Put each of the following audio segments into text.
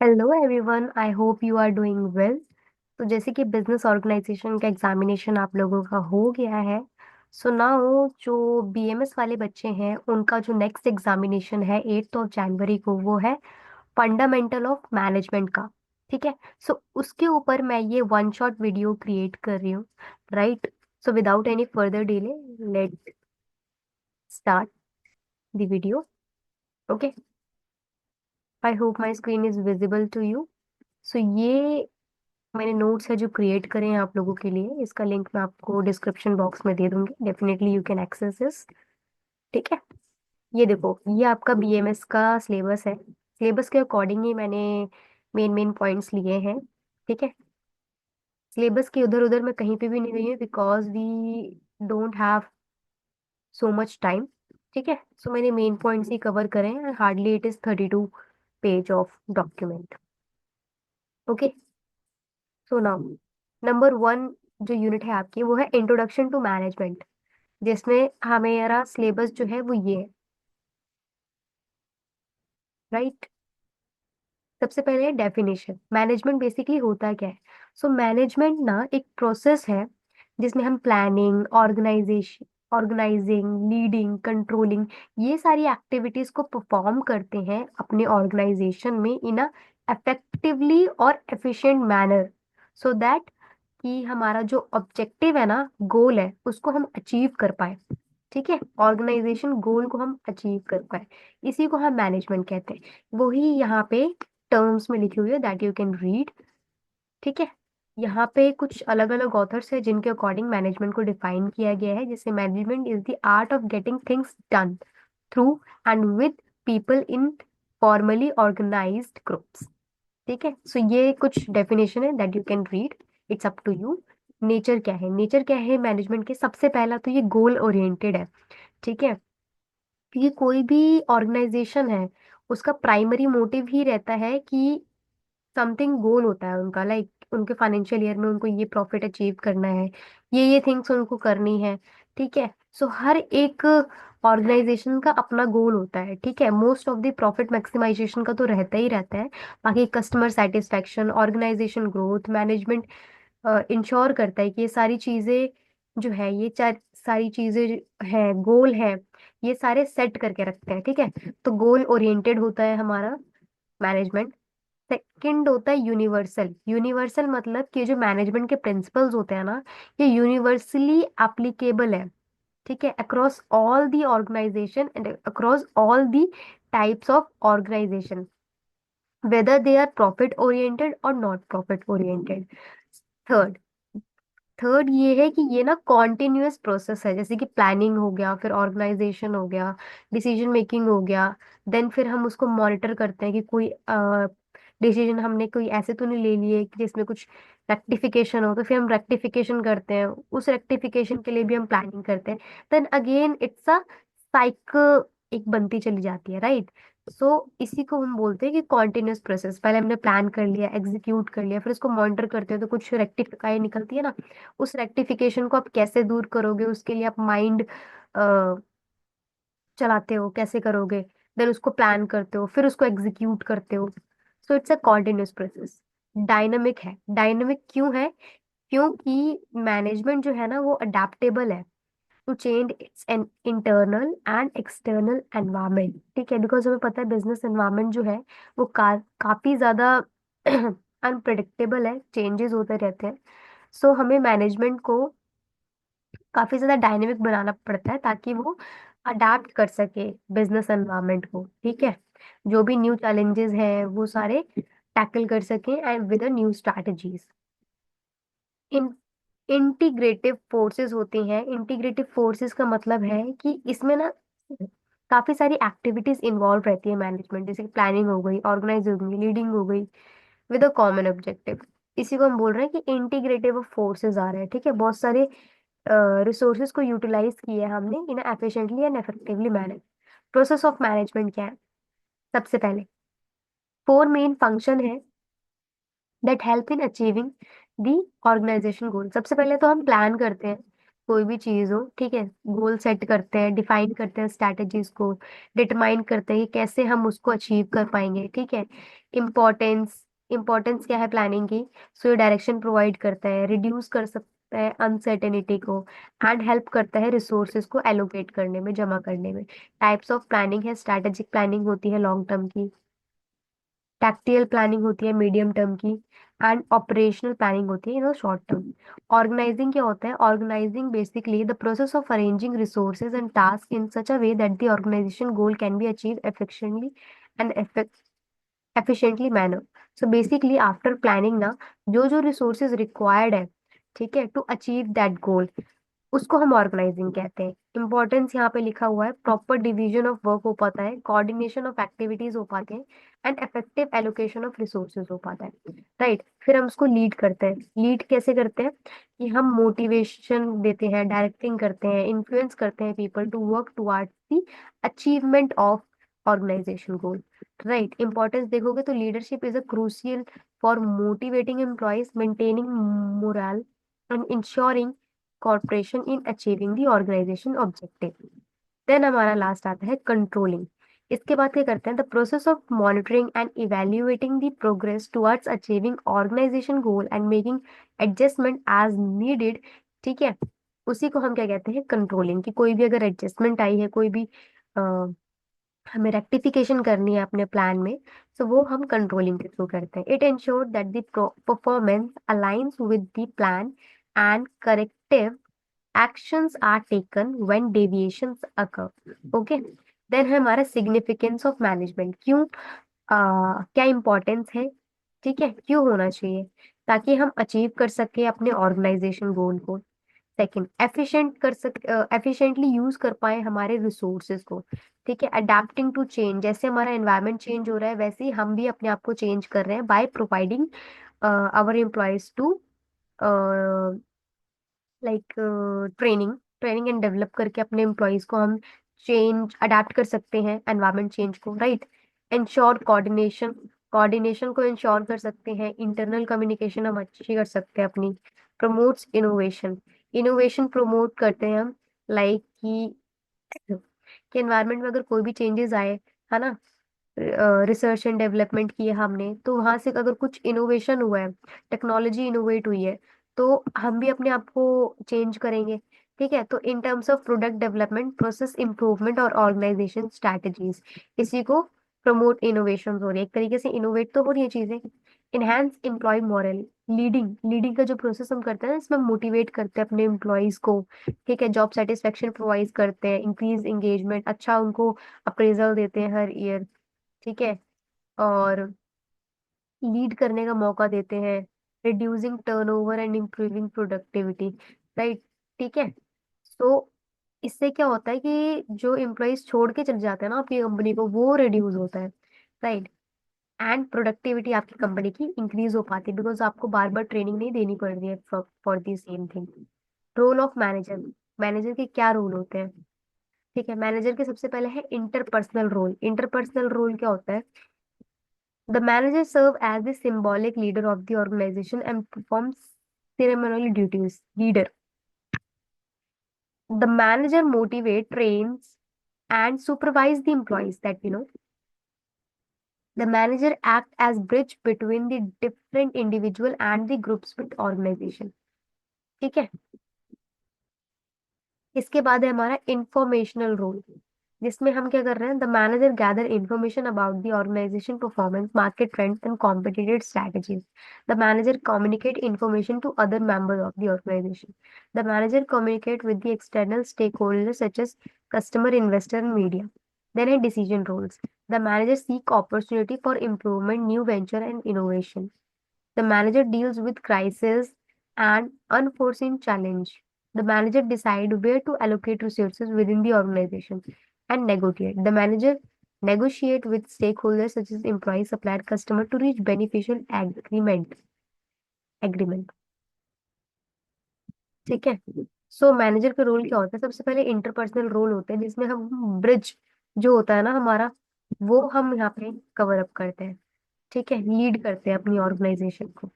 Hello everyone, I hope you are doing well. तो जैसे कि बिजनेस ऑर्गेनाइजेशन का एग्जामिनेशन आप लोगों का हो गया है। सो नाउ जो बीएमएस वाले बच्चे हैं उनका जो नेक्स्ट एग्जामिनेशन है 8 जनवरी को, वो है फंडामेंटल ऑफ मैनेजमेंट का। ठीक है। सो उसके ऊपर मैं ये वन शॉट वीडियो क्रिएट कर रही हूँ। Right. So without any further delay, let start the video. Okay. I hope my screen is visible to you. So ये मैंने नोट्स है जो क्रिएट करे हैं आप लोगों के लिए। इसका लिंक मैं आपको डिस्क्रिप्शन बॉक्स में दे दूंगी। Definitely you can access this. ठीक है। ये देखो, ये आपका बीएमएस का सिलेबस है। सिलेबस के अकॉर्डिंग ही मैंने मेन मेन पॉइंट्स लिए हैं। ठीक है। सिलेबस के उधर उधर मैं कहीं पे भी नहीं गई हूँ because we don't have so much time. ठीक है। सो मैंने मेन पॉइंट्स ही कवर करे हैं। Hardly it is 32 page of document. Okay. So now number 1 जो यूनिट है आपकी, वो है इंट्रोडक्शन टू मैनेजमेंट, जिसमें हमारा सिलेबस जो है वो ये है। राइट। सबसे पहले डेफिनेशन, मैनेजमेंट बेसिकली होता क्या है। सो मैनेजमेंट ना एक प्रोसेस है जिसमें हम प्लानिंग, ऑर्गेनाइजिंग, लीडिंग, कंट्रोलिंग, ये सारी एक्टिविटीज को परफॉर्म करते हैं अपने ऑर्गेनाइजेशन में इन अ इफेक्टिवली और एफिशिएंट मैनर, सो दैट कि हमारा जो ऑब्जेक्टिव है ना, गोल है, उसको हम अचीव कर पाए। ठीक है। ऑर्गेनाइजेशन गोल को हम अचीव कर पाए, इसी को हम मैनेजमेंट कहते हैं। वही यहाँ पे टर्म्स में लिखी हुई है, दैट यू कैन रीड। ठीक है। यहाँ पे कुछ अलग अलग ऑथर्स है जिनके अकॉर्डिंग मैनेजमेंट को डिफाइन किया गया है, जैसे management is the art of getting things done through and with people in formally organised groups. ठीक है। सो ये कुछ डेफिनेशन है that you can read. It's up to you. Nature क्या है, नेचर क्या है मैनेजमेंट के, सबसे पहला तो ये गोल ओरिएंटेड है। ठीक है। क्योंकि कोई भी ऑर्गेनाइजेशन है, उसका प्राइमरी मोटिव ही रहता है कि समथिंग गोल होता है उनका, लाइक उनके फाइनेंशियल ईयर में उनको ये प्रॉफिट अचीव करना है, ये थिंग्स उनको करनी है। ठीक है। सो हर एक ऑर्गेनाइजेशन का अपना गोल होता है। ठीक है। Most of the profit maximisation का तो रहता ही रहता है। बाकी customer satisfaction, organisation growth, management ensure करता है कि ये सारी चीजें जो है, ये चार सारी चीजें हैं, गोल है, ये सारे सेट करके रखते हैं। ठीक है। तो गोल ओरिएंटेड होता है हमारा मैनेजमेंट। सेकंड होता है यूनिवर्सल। यूनिवर्सल मतलब कि जो मैनेजमेंट के प्रिंसिपल्स होते हैं ना, ये यूनिवर्सली एप्लीकेबल है। ठीक है। Across all the organisation and across all the types of organisation, whether they are profit oriented और not profit oriented. Third third ये है कि ये ना कॉन्टिन्यूअस प्रोसेस है, जैसे कि प्लानिंग हो गया, फिर ऑर्गेनाइजेशन हो गया, डिसीजन मेकिंग हो गया। देन फिर हम उसको मॉनिटर करते हैं कि कोई डिसीजन हमने कोई ऐसे तो नहीं ले लिए कि जिसमें कुछ रेक्टिफिकेशन हो, तो फिर हम रेक्टिफिकेशन करते हैं, उस रेक्टिफिकेशन के लिए भी हम प्लानिंग करते हैं। Then again it's a cycle, एक बनती चली जाती है। राइट। सो इसी को हम बोलते हैं कि कॉन्टिन्यूअस प्रोसेस। पहले हमने प्लान कर लिया, एग्जीक्यूट कर लिया, फिर उसको मॉनिटर करते हैं तो कुछ रेक्टिफाई निकलती है ना, उस रेक्टिफिकेशन को आप कैसे दूर करोगे, उसके लिए आप माइंड चलाते हो, कैसे करोगे। देन उसको प्लान करते हो, फिर उसको एग्जीक्यूट करते हो। So it's a continuous process. Dynamic है। डायनामिक क्यों है? क्योंकि मैनेजमेंट जो है ना, वो अडेप्टेबल है to change its an internal and external environment. ठीक है। बिकॉज हमें पता है बिजनेस एनवायरमेंट जो है वो काफी ज्यादा अनप्रडिक्टेबल है, चेंजेस होते रहते हैं। सो हमें मैनेजमेंट को काफी ज्यादा डायनेमिक बनाना पड़ता है ताकि वो अडाप्ट कर सके बिजनेस एनवायरनमेंट को। ठीक है। जो भी न्यू चैलेंजेस हैं वो सारे टैकल कर सके and with new strategies. In integrative forces होती हैं। इंटीग्रेटिव फोर्सेस का मतलब है कि इसमें ना काफी सारी एक्टिविटीज इन्वॉल्व रहती है मैनेजमेंट, जैसे प्लानिंग हो गई, ऑर्गेनाइज हो गई, लीडिंग हो गई, विद अ कॉमन ऑब्जेक्टिव। इसी को हम बोल रहे हैं कि इंटीग्रेटिव फोर्सेस आ रहे हैं। ठीक है। बहुत सारे रिसोर्सेज को यूटिलाइज किया है हमने in efficiently and effectively manage. Process of management क्या है? सबसे पहले 4 मेन फंक्शन है that help in achieving the organisation goal. सबसे पहले तो हम प्लान करते हैं। कोई भी चीज हो, ठीक है, गोल सेट करते हैं, डिफाइन करते हैं स्ट्रैटेजीज को, डिटरमाइन करते हैं कि कैसे हम उसको अचीव कर पाएंगे, ठीक है। इम्पोर्टेंस, इम्पोर्टेंस क्या है प्लानिंग की? सो ये डायरेक्शन प्रोवाइड करता है, रिड्यूस कर सकता है अनसर्टेनिटी को, एंड हेल्प करता है रिसोर्सेज को एलोकेट करने में, जमा करने में। टाइप्स ऑफ प्लानिंग है, स्ट्रैटेजिक प्लानिंग होती है लॉन्ग टर्म की, टैक्टियल प्लानिंग होती है मीडियम टर्म की, एंड ऑपरेशनल प्लानिंग होती है शॉर्ट टर्म। ऑर्गेनाइजिंग क्या होता है? Organising basically the process of arranging resources and task in such a way that the organisation goal can be achieve efficiently and efficiently manner. So basically after planning ना, जो जो resources required है, ठीक है, to achieve that goal, उसको हम organising कहते हैं। इंपॉर्टेंस यहाँ पे लिखा हुआ है, प्रॉपर डिवीजन ऑफ वर्क हो पाता है, कोऑर्डिनेशन ऑफ एक्टिविटीज हो पाते हैं, and effective allocation of resources हो पाता है। राइट, फिर हम उसको लीड करते हैं। लीड कैसे करते हैं? कि हम मोटिवेशन देते हैं, डायरेक्टिंग करते हैं, इन्फ्लुएंस करते हैं people to work towards the achievement of organisation goal. Right, importance देखोगे तो leadership is a crucial for motivating employees, maintaining morale, and ensuring corporation in achieving the organisation objective. Then हमारा last आता है controlling. इसके बाद क्या करते हैं? The process of monitoring and evaluating the progress towards achieving organisation goal and making adjustment as needed, ठीक है। उसी को हम क्या कहते हैं? कंट्रोलिंग। कि कोई भी अगर एडजस्टमेंट आई है, कोई भी हमें रेक्टिफिकेशन करनी है अपने प्लान में, तो वो हम कंट्रोलिंग के थ्रू करते हैं। It ensure that the performance aligns with the plan and corrective actions are taken when deviations occur. Okay, then है हमारा significance of management। क्यों क्या इम्पोर्टेंस है, ठीक है, क्यों होना चाहिए? ताकि हम अचीव कर सके अपने ऑर्गेनाइजेशन गोल को। सेकंड, एफिशिएंटली यूज कर पाए हमारे रिसोर्सेज को, ठीक है। अडेप्टिंग टू चेंज, जैसे हमारा एनवायरनमेंट चेंज हो रहा है, वैसे ही हम भी अपने आप को चेंज कर रहे हैं by providing our employees to like training, training and develop करके अपने एम्प्लॉयज को हम चेंज अडेप्ट कर सकते हैं एनवायरमेंट चेंज को। राइट, इंश्योर कोऑर्डिनेशन, कोऑर्डिनेशन को इंश्योर कर सकते हैं, इंटरनल कम्युनिकेशन हम अच्छी कर सकते हैं अपनी। प्रमोट्स इनोवेशन, इनोवेशन प्रमोट करते हैं हम, लाइक कि एनवायरनमेंट में अगर कोई भी चेंजेस आए, है ना, रिसर्च एंड डेवलपमेंट किए हमने, तो वहां से अगर कुछ इनोवेशन हुआ है, टेक्नोलॉजी इनोवेट हुई है, तो हम भी अपने आप को चेंज करेंगे, ठीक है। तो in terms of product development, process improvement और ऑर्गेनाइजेशन स्ट्रैटेजीज, इसी को प्रमोट इनोवेशन हो रही है। एक तरीके से इनोवेट तो हो रही है चीजें। Enhance employee morale, leading, leading का जो प्रोसेस हम करते हैं इसमें मोटिवेट करते हैं अपने एम्प्लॉयज को, ठीक है। जॉब सेटिस्फेक्शन प्रोवाइड करते हैं, इंक्रीज एंगेजमेंट, अच्छा उनको अप्रेजल देते हैं हर ईयर, ठीक है। और लीड करने का मौका देते हैं, reducing turnover and improving productivity. Right, ठीक है। सो इससे क्या होता है कि जो एम्प्लॉयज छोड़ के चले जाते हैं ना आपकी कंपनी को, वो रिड्यूस होता है। राइट, एंड प्रोडक्टिविटी आपकी कंपनी की इंक्रीज हो पाती है, बिकॉज आपको बार बार ट्रेनिंग नहीं देनी पड़ रही है for the same thing. Role of manager, manager के क्या रोल होते हैं? ठीक है, मैनेजर के सबसे पहले है इंटरपर्सनल रोल। इंटरपर्सनल रोल क्या होता है? The manager serves as the symbolic leader of the organization and performs ceremonial duties. Leader. The manager motivates, trains, and supervise the employees. That you know, the manager act as bridge between the different individual and the groups with organization. ठीक है। इसके बाद है हमारा informational role, जिसमें हम क्या कर रहे हैं? The manager gather information about the organisation performance, market trends and competitive strategies. The manager communicate information to other members of the organisation. The manager communicate with the external stakeholders such as customer, investor and media. Then है decision roles. The manager seek opportunity for improvement, new venture and innovation. The manager deals with crisis and unforeseen challenge. The manager decide where to allocate resources within the organization and negotiate. The manager negotiate with stakeholders such as employee, supplier, customer to reach beneficial agreement. ठीक है। So manager का role क्या होता है? सबसे पहले interpersonal role होते हैं, जिसमें हम ब्रिज जो होता है ना हमारा, वो हम यहाँ पे कवर अप करते हैं, ठीक है, लीड करते हैं अपनी ऑर्गेनाइजेशन को।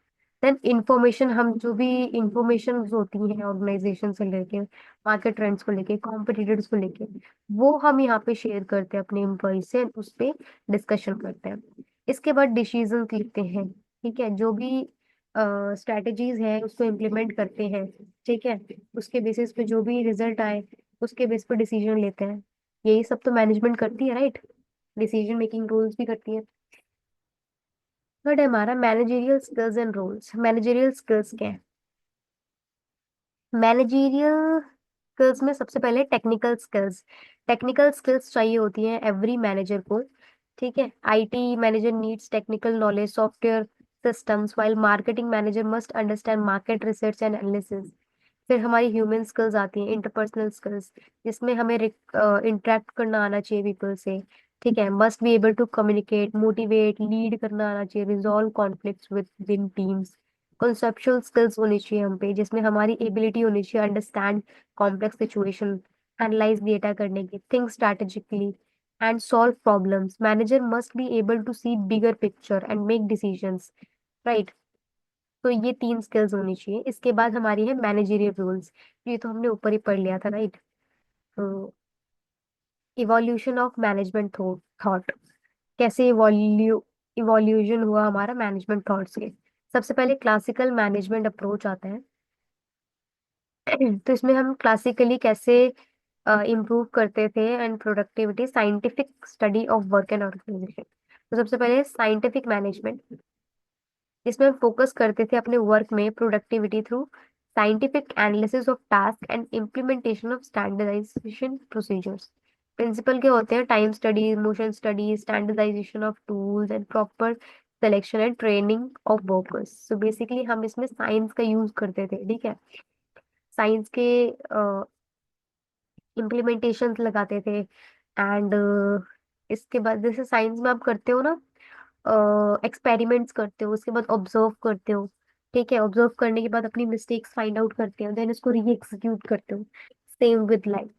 देन इंफॉर्मेशन, हम जो भी इंफॉर्मेशन होती हैं ऑर्गेनाइजेशन से लेके, मार्केट ट्रेंड्स को लेके, कॉम्पिटिटर्स को लेके, वो हम यहाँ पे शेयर करते हैं अपने एम्प्लॉय से, उस पे डिस्कशन करते हैं। इसके बाद डिसीजन लेते हैं, ठीक है, जो भी स्ट्रेटजीज है उसको इम्प्लीमेंट करते हैं, ठीक है, उसके बेसिस पे जो भी रिजल्ट आए उसके बेस पे डिसीजन लेते हैं। यही सब तो मैनेजमेंट करती है, राइट? डिसीजन मेकिंग रोल्स भी करती है। बट हमारा managerial skills and roles, managerial skills क्या है? मैनेजरियल स्किल्स में सबसे पहले टेक्निकल स्किल्स। टेक्निकल स्किल्स चाहिए होती है एवरी मैनेजर को, ठीक है। IT manager needs technical knowledge, software systems, while marketing manager must understand market research and analysis. फिर हमारी ह्यूमन स्किल्स आती हैं, इंटरपर्सनल स्किल्स, जिसमें हमें इंटरेक्ट करना आना चाहिए पीपल से, ठीक है। Must be able to communicate, motivate, lead करना आना चाहिए, resolve conflicts within teams. Conceptual skills होनी चाहिए हम पे, जिसमें हमारी एबिलिटी होनी चाहिए understand complex situation, analyse data करने की, think strategically and solve problems. Manager must be able to see bigger picture and make decisions, right. तो ये तीन स्किल्स होनी चाहिए। इसके बाद हमारी है मैनेजरियल रूल्स। ये तो हमने ऊपर ही पढ़ लिया था, राइट। तो इवोल्यूशन ऑफ मैनेजमेंट थॉट, कैसे इवोल्यूशन हुआ हमारा मैनेजमेंट थॉट्स के। सबसे पहले क्लासिकल मैनेजमेंट अप्रोच आता है। तो इसमें हम क्लासिकली कैसे इम्प्रूव करते थे and productivity, scientific study of work and organisation. तो सबसे पहले साइंटिफिक मैनेजमेंट, जिसमें हम फोकस करते थे अपने वर्क में productivity through scientific analysis of task and implementation of standardisation procedures. Principle के होते हैं time study, motion study, standardisation of tools and proper selection and training of workers. So basically हम इसमें साइंस का यूज करते थे, ठीक है। साइंस के इम्प्लीमेंटेशन लगाते थे एंड इसके बाद जैसे साइंस में आप करते हो ना, एक्सपेरिमेंट्स करते हो, उसके बाद ऑब्जर्व करते हो, ठीक है। ऑब्जर्व करने के बाद अपनी मिस्टेक्स फाइंड आउट करते हो, देन उसको री एग्जीक्यूट करते हो। Same with life.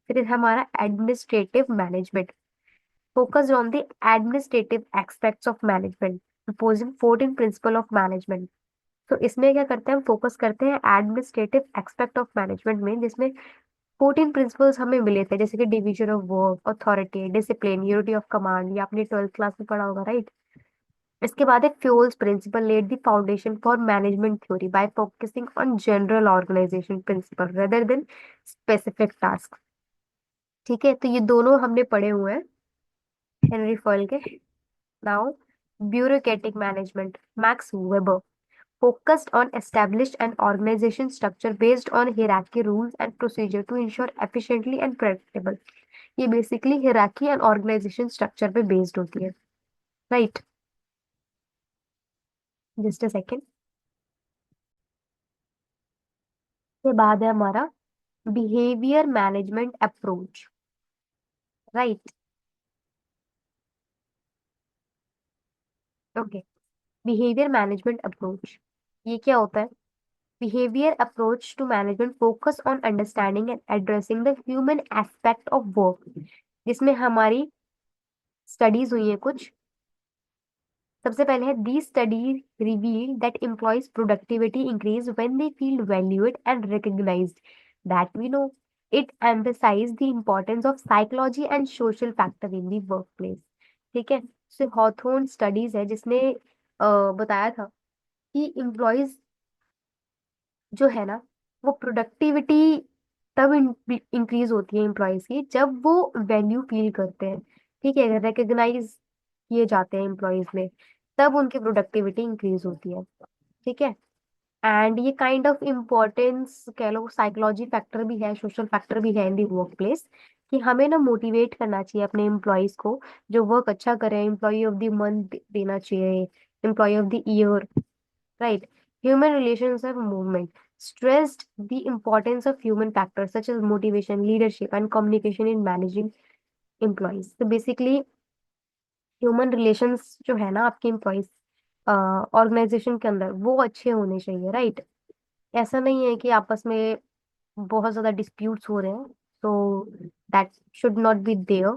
फिर हमारा administrative management, focused on the administrative aspects of management, proposing 14 principle of management. तो इसमें क्या करते हैं, हम फोकस करते हैं एडमिनिस्ट्रेटिव एस्पेक्ट ऑफ मैनेजमेंट में, जिसमें 14 प्रिंसिपल्स हमें मिले थे, जैसे कि division of work, authority, discipline, unity of command. ये आपने 12th क्लास में पढ़ा होगा, राइट। इसके बाद है Fayol's principle, led the foundation for management theory by focusing on general organisation principle rather than specific task, ठीक है। तो ये दोनों हमने पढ़े हुए हैं हेनरी फॉयल के। Now bureaucratic management, Max Weber, focused on established an organization structure based on hierarchy, rules and procedure to ensure efficiently and predictable। ये basically hierarchy and organization structure पे बेस्ड होती है, राइट। Just a second. के बाद है हमारा behaviour management approach, right. Okay, behaviour management approach, ये क्या होता है? Behaviour approach to management focus on understanding and addressing the human aspect of work, जिसमें हमारी स्टडीज हुई है कुछ। सबसे पहले है the study reveal that employees productivity increase when they feel valued and recognised, that we know. It emphasise the importance of psychology and social factor in the workplace, ठीक है। सो हॉथोर्न स्टडीज है जिसने बताया था कि employees जो है ना, वो प्रोडक्टिविटी तब इंक्रीज होती है एम्प्लॉयज की जब वो वैल्यू फील करते हैं, ठीक है, रिकॉग्नाइज किए जाते हैं एम्प्लॉयज में, तब उनकी प्रोडक्टिविटी इंक्रीज होती है, ठीक है। एंड ये काइंड ऑफ इम्पोर्टेंस कह लो, साइकोलॉजी फैक्टर भी है, सोशल फैक्टर भी है इन दी वर्क प्लेस, कि हमें ना मोटिवेट करना चाहिए अपने एम्प्लॉयज को, जो वर्क अच्छा करे, एम्प्लॉय ऑफ द मंथ देना चाहिए, employee of the year, right? Human relationship movement stressed the importance of human factors such as motivation, leadership, and communication in managing employees. So basically, human relations जो है ना आपके employees organisation के अंदर, वो अच्छे होने चाहिए, राइट। ऐसा नहीं है कि आपस में बहुत ज्यादा डिस्प्यूट्स हो रहे हैं, तो that should not be there.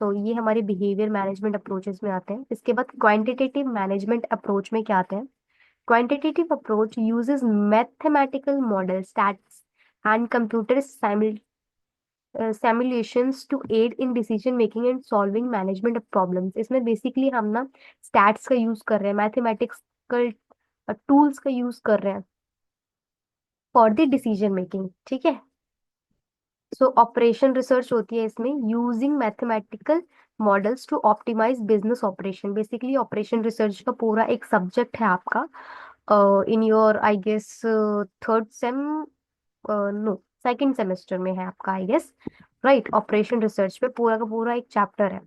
तो ये हमारे बिहेवियर मैनेजमेंट अप्रोचेस में आते हैं। इसके बाद क्वांटिटेटिव मैनेजमेंट अप्रोच में क्या आते हैं? Quantitative approach uses mathematical models, stats, and computer simulations to aid in decision making and solving management of problems. इसमें बेसिकली हम ना स्टैट्स का यूज कर रहे हैं, मैथमेटिकल टूल्स का यूज कर रहे हैं फॉर द डिसीजन मेकिंग, ठीक है। सो ऑपरेशन रिसर्च होती है इसमें, using mathematical models to optimise business operation. Basically operation research का पूरा एक सब्जेक्ट है आपका in your I guess third sem, no second semester में है आपका I guess, right. Operation research पे पूरा का पूरा एक चैप्टर है।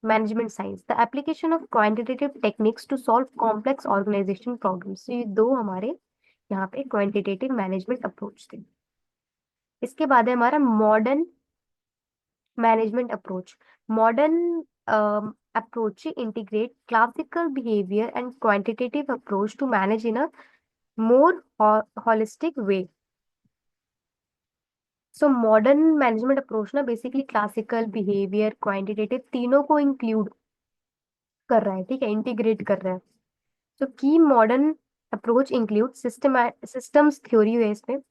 Management science, the application of quantitative techniques to solve complex organisation problems. ये दो हमारे यहाँ पे क्वांटिटेटिव मैनेजमेंट अप्रोच थे। इसके बाद है हमारा modern management approach. Modern approach integrate classical behaviour and quantitative approach to manage in a more holistic way. So modern management approach ना बेसिकली क्लासिकल बिहेवियर क्वांटिटेटिव तीनों को इंक्लूड कर रहा है, ठीक है, इंटीग्रेट कर रहा है। सो की modern approach include systems theory है इसमें,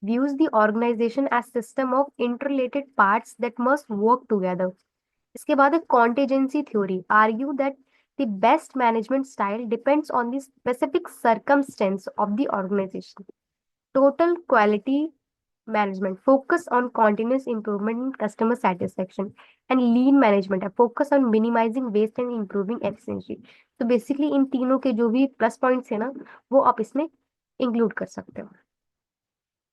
views the organization as system of interrelated parts that must work together। इसके बाद है contingency theory, argue that the best management style depends on the specific circumstance of the organization। total quality management focus on continuous improvement in customer satisfaction, and lean management है focus on minimizing waste and improving efficiency। तो basically इन तीनों के जो भी plus points है ना, वो आप इसमें इंक्लूड कर सकते हो।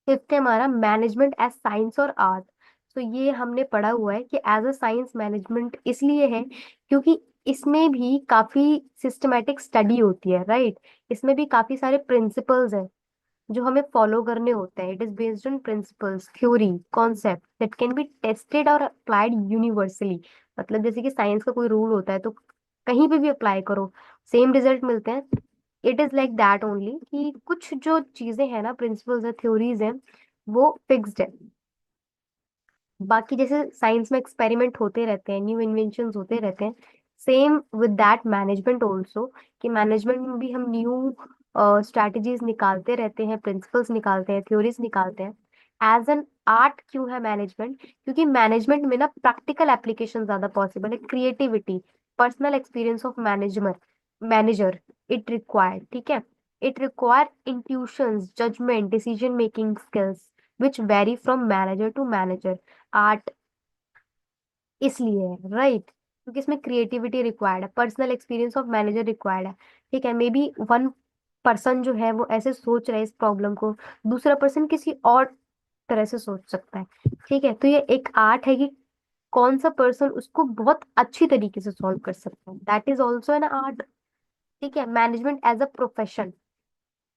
फिफ्थ है हमारा मैनेजमेंट एज साइंस और आर्ट। तो ये हमने पढ़ा हुआ है कि एज अ साइंस मैनेजमेंट इसलिए है क्योंकि इसमें भी काफी सिस्टमेटिक स्टडी होती है, राइट। इसमें भी काफी सारे प्रिंसिपल्स हैं जो हमें फॉलो करने होते हैं। It is based on principles, theory, concept that can be tested और अप्लाइड यूनिवर्सली। मतलब जैसे कि साइंस का कोई रूल होता है तो कहीं पे भी अप्लाई करो सेम रिजल्ट मिलते हैं। It is like that only कि कुछ जो चीजें हैं ना, प्रिंसिपल्स है, थ्योरीज हैं, वो फिक्स्ड है। बाकी जैसे साइंस में एक्सपेरिमेंट होते रहते हैं, न्यू इन्वेंशंस होते रहते हैं, same with that management also, कि मैनेजमेंट में भी हम न्यू स्ट्रैटेजीज निकालते रहते हैं, प्रिंसिपल्स निकालते हैं, थ्योरीज निकालते हैं। एज एन आर्ट क्यों है मैनेजमेंट? क्योंकि मैनेजमेंट में ना प्रैक्टिकल एप्लीकेशन ज्यादा पॉसिबल है, creativity, personal experience of manager it require, ठीक है। It require intuitions, judgement, decision making skills which vary from manager to manager. Art इसलिए है, राइट, क्योंकि इसमें क्रिएटिविटी रिक्वायर्ड है, personal experience of manager required है, ठीक है। मे बी वन पर्सन जो है वो ऐसे सोच रहा है इस प्रॉब्लम को, दूसरा पर्सन किसी और तरह से सोच सकता है, ठीक है। तो ये एक आर्ट है कि कौन सा पर्सन उसको बहुत अच्छी तरीके से सॉल्व कर सकता है, that is also an art, ठीक है। मैनेजमेंट एज अ प्रोफेशन,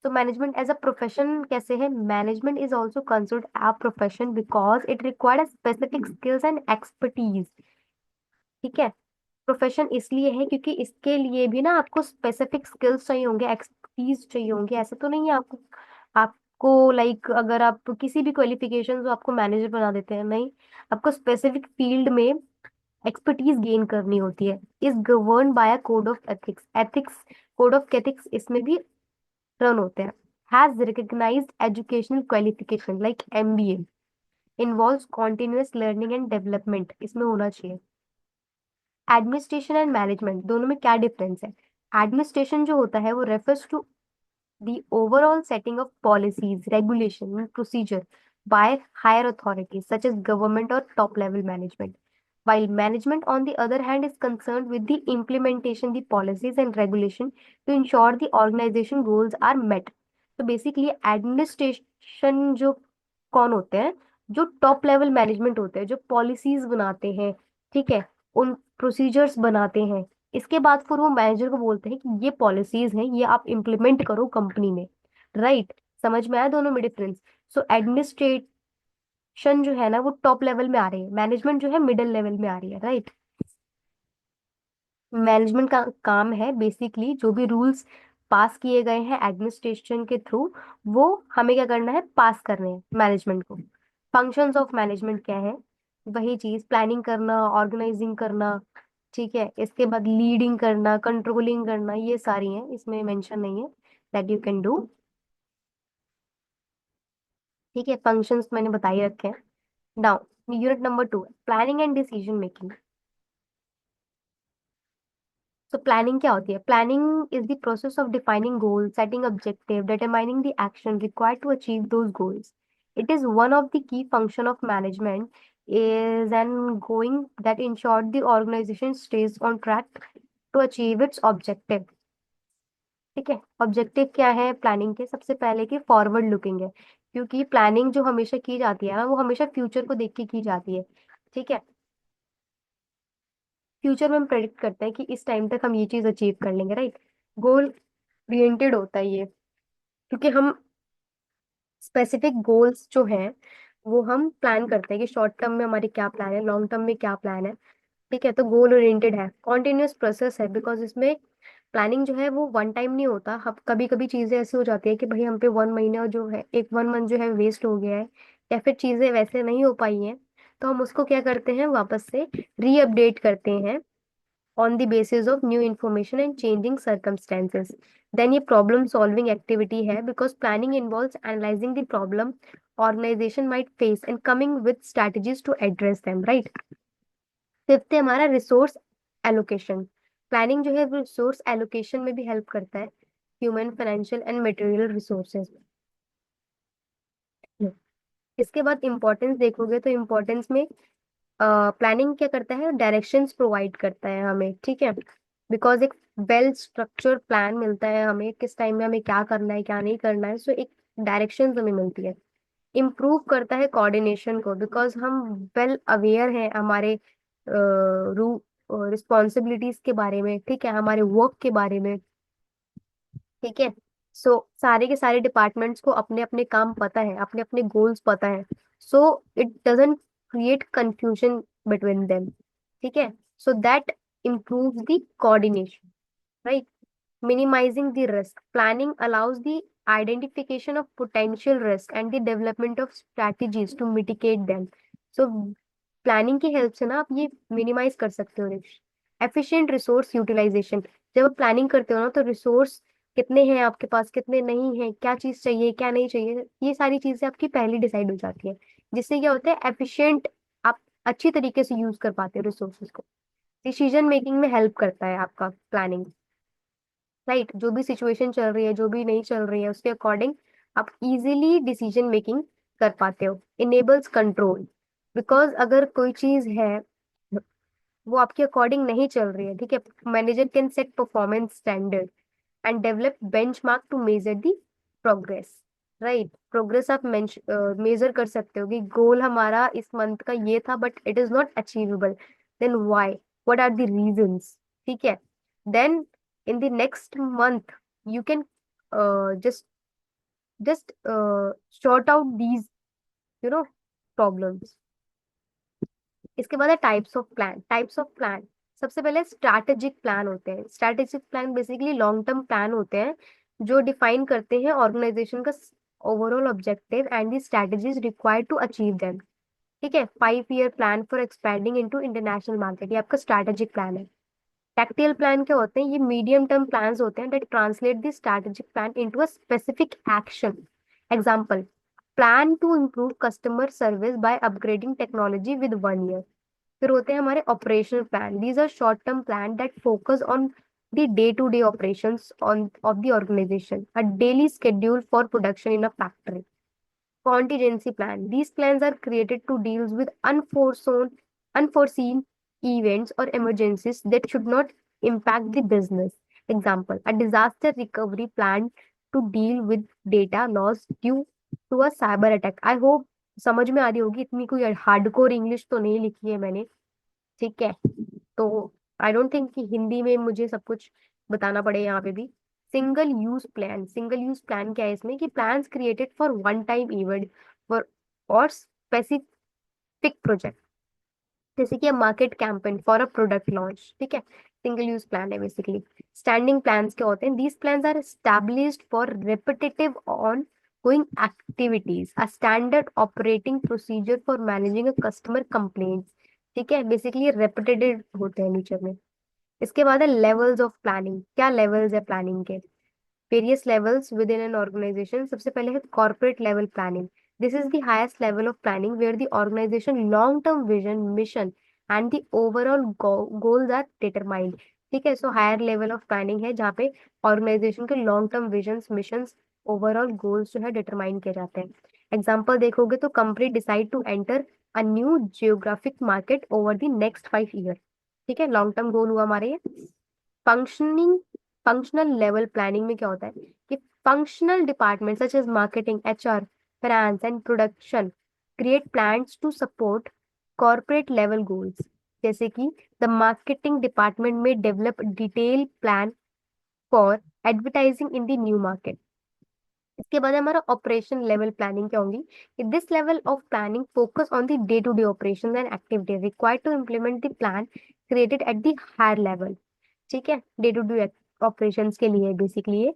तो मैनेजमेंट एज अ प्रोफेशन कैसे है? Management is also considered a profession because it required specific skills and expertise, ठीक है। प्रोफेशन इसलिए है क्योंकि इसके लिए भी ना आपको स्पेसिफिक स्किल्स चाहिए होंगे, एक्सपर्टीज चाहिए होंगे। ऐसा तो नहीं है आपको आपको लाइक अगर आप किसी भी क्वालिफिकेशन तो आपको मैनेजर बना देते हैं, नहीं। आपको स्पेसिफिक फील्ड में एक्सपर्टीज गेन करनी होती है। Is govern by a code of ethics code of ethics इसमें भी रन होते हैं। Has recognised educational qualification like MBA, involves continuous learning and development, इसमें होना चाहिए। एडमिनिस्ट्रेशन एंड मैनेजमेंट दोनों में क्या डिफरेंस है? एडमिनिस्ट्रेशन जो होता है वो refers to the overall setting of policies, regulation, and procedure by higher authorities such as government or top level management. While management, on the other hand, is concerned with the implementation, the policies and regulation to ensure the organization goals are met. तो basically administration जो कौन होते हैं? जो top level management होते हैं, जो policies बनाते हैं, ठीक है, उन प्रोसीजर्स बनाते हैं। इसके बाद फिर वो मैनेजर को बोलते हैं कि ये पॉलिसीज हैं, ये आप इम्प्लीमेंट करो कंपनी में, राइट। समझ में आया दोनों में डिफरेंस? सो एडमिनिस्ट्रेशन जो है ना वो टॉप लेवल में आ रही है, मैनेजमेंट जो है मिडिल लेवल में आ रही है, राइट। मैनेजमेंट का काम है बेसिकली जो भी रूल्स पास किए गए हैं एडमिनिस्ट्रेशन के थ्रू, वो हमें क्या करना है? पास करने हैं मैनेजमेंट को। फंक्शंस ऑफ मैनेजमेंट क्या है? वही चीज, प्लानिंग करना, ऑर्गेनाइजिंग करना, ठीक है। इसके बाद लीडिंग करना, कंट्रोलिंग करना, ये सारी हैं, इसमें मेंशन नहीं है, दैट यू कैन डू। ठीक है, फंक्शंस मैंने बता ही रखे हैं। Now unit number 2, planning and decision making. तो प्लानिंग क्या होती है? Planning is the process of defining goal, setting objective, determining the action required to achieve those goals. It is one of the key function of management is an going that ensure the organization stays on track to achieve its objective. ठीक है, objective क्या है planning के? सबसे पहले कि forward looking है, क्योंकि प्लानिंग जो हमेशा की जाती है ना, वो हमेशा फ्यूचर को देख के की जाती है। ठीक है, फ्यूचर में हम प्रेडिक्ट करते हैं कि इस टाइम तक हम ये चीज अचीव कर लेंगे, राइट। गोल ओरिएंटेड होता है ये, क्योंकि हम स्पेसिफिक गोल्स जो हैं वो हम प्लान करते हैं कि शॉर्ट टर्म में हमारे क्या प्लान है, लॉन्ग टर्म में क्या प्लान है। ठीक है, तो गोल ओरिएंटेड है, कॉन्टिन्यूअस प्रोसेस है, बिकॉज इसमें प्लानिंग जो है वो वन टाइम नहीं होता। हम कभी कभी चीजें ऐसी हो जाती है कि भाई हम पे 1 महीना जो है, एक 1 मंथ जो है वेस्ट हो गया है, या फिर चीजें वैसे नहीं हो पाई हैं, तो हम उसको क्या करते हैं, वापस से रीअपडेट करते हैं on the basis of new information and changing circumstances. Then ये problem solving activity है, because planning involves analyzing the problem organization might face and coming with strategies to address them, right? Fifth है हमारा resource allocation. Planning जो है वो resource allocation में भी help करता है, human, financial and material resources. इसके बाद इंपॉर्टेंस देखोगे तो इंपॉर्टेंस में प्लानिंग क्या करता है, डायरेक्शंस प्रोवाइड करता है हमें। ठीक है, बिकॉज एक वेल स्ट्रक्चर्ड प्लान मिलता है हमें, किस टाइम में हमें क्या करना है क्या नहीं करना है, सो एक डायरेक्शंस हमें मिलती है। इम्प्रूव करता है कोऑर्डिनेशन को, बिकॉज हम वेल अवेयर हैं हमारे रू रिस्पॉन्सिबिलिटीज के बारे में, ठीक है, हमारे वर्क के बारे में। ठीक है, सो सारे के सारे डिपार्टमेंट्स को अपने अपने काम पता है, अपने अपने गोल्स पता है, so it doesn't create confusion between them. ठीक है, so that improves the coordination, right? Minimizing the risk. Planning allows the identification of potential risk and the development of strategies to mitigate them. So planning की help से ना आप ये minimise कर सकते हो रिस्क। Efficient resource utilisation. जब आप प्लानिंग करते हो ना, तो रिसोर्स कितने हैं आपके पास, कितने नहीं है, क्या चीज चाहिए क्या नहीं चाहिए, ये सारी चीजें आपकी पहले डिसाइड हो जाती है, जिससे क्या होता है, एफिशिएंट, आप अच्छी तरीके से यूज कर पाते हो रिसोर्सेज को। डिसीजन मेकिंग में हेल्प करता है आपका प्लानिंग, राइट। जो भी सिचुएशन चल रही है, जो भी नहीं चल रही है, उसके अकॉर्डिंग आप इजीली डिसीजन मेकिंग कर पाते हो। इनेबल्स कंट्रोल, बिकॉज अगर कोई चीज है वो आपके अकॉर्डिंग नहीं चल रही है, ठीक है, manager can set performance standard and develop benchmark to measure the progress, right. Progress आप मेजर कर सकते हो कि गोल हमारा इस मंथ का ये था but it is not achievable, then why, what are the reasons. ठीक है, then in the next month you can just sort out these, you know, problems। इसके बाद है types of plan. Types of plan, सबसे पहले strategic plan होते हैं। Strategic plan basically long term plan होते हैं, जो डिफाइन करते हैं ऑर्गेनाइजेशन का overall objective and the strategies required to achieve them. ठीक है, 5 year plan for expanding into international market, ये आपका स्ट्रैटेजिक प्लान है। टैक्टियल प्लान क्या होते हैं? ये मीडियम टर्म प्लान्स होते हैं that translate the strategic plan into a specific action. Example, plan to improve customer service by upgrading technology with 1 year. फिर होते हैं हमारे operational plan. These are short term plan that focus on the day to day operations on of the organization, a daily schedule for production in a factory। Contingency plan. These plans are created to deal with unforeseen events or emergencies that should not impact the business. Example, a disaster recovery plan to deal with data loss due to a cyber attack। I hope समझ में आ रही होगी, इतनी कोई hardcore English तो नहीं लिखी है मैंने। ठीक है, तो आई डोंट थिंक कि हिंदी में मुझे सब कुछ बताना पड़े यहाँ पे भी। Single use plan. Single use plan क्या है इसमें, कि plans created for one time event for और स्पेसिफिक प्रोजेक्ट, जैसे कि market campaign for a product launch. ठीक है, सिंगल यूज प्लान है बेसिकली। स्टैंडिंग प्लान्स क्या होते हैं? These plans are established for repetitive ongoing activities, a standard operating procedure for managing a customer complaints. ठीक है, बेसिकली रेपिटेटिव होते हैं नेचर में। इसके बाद है लेवल्स ऑफ प्लानिंग। क्या लेवल्स है प्लानिंग के? Various levels within an organisation. सबसे पहले है corporate level planning. This is the highest level of planning where the organisation long term vision, mission and the overall goals are determined. ठीक है, so higher level of planning है जहाँ पे organisation के long term vision, mission, overall goals जो है determine किए जाते हैं। एग्जाम्पल देखोगे तो company decide to enter a new geographic market over the next 5 year. ठीक है, लॉन्ग टर्म गोल हुआ हमारे ये। फंक्शनिंग फंक्शनल लेवल प्लानिंग में क्या होता है कि functional department such as marketing, HR, finance and production create plans to support corporate level goals. जैसे कि द मार्केटिंग डिपार्टमेंट में develop detail plan for advertising in the new market. इसके बाद हमारा ऑपरेशन लेवल प्लानिंग क्या होगी कि this level of planning focus on the day to day operation and activity required to implement the plan created at the higher level. ठीक है, day to day operations के लिए basically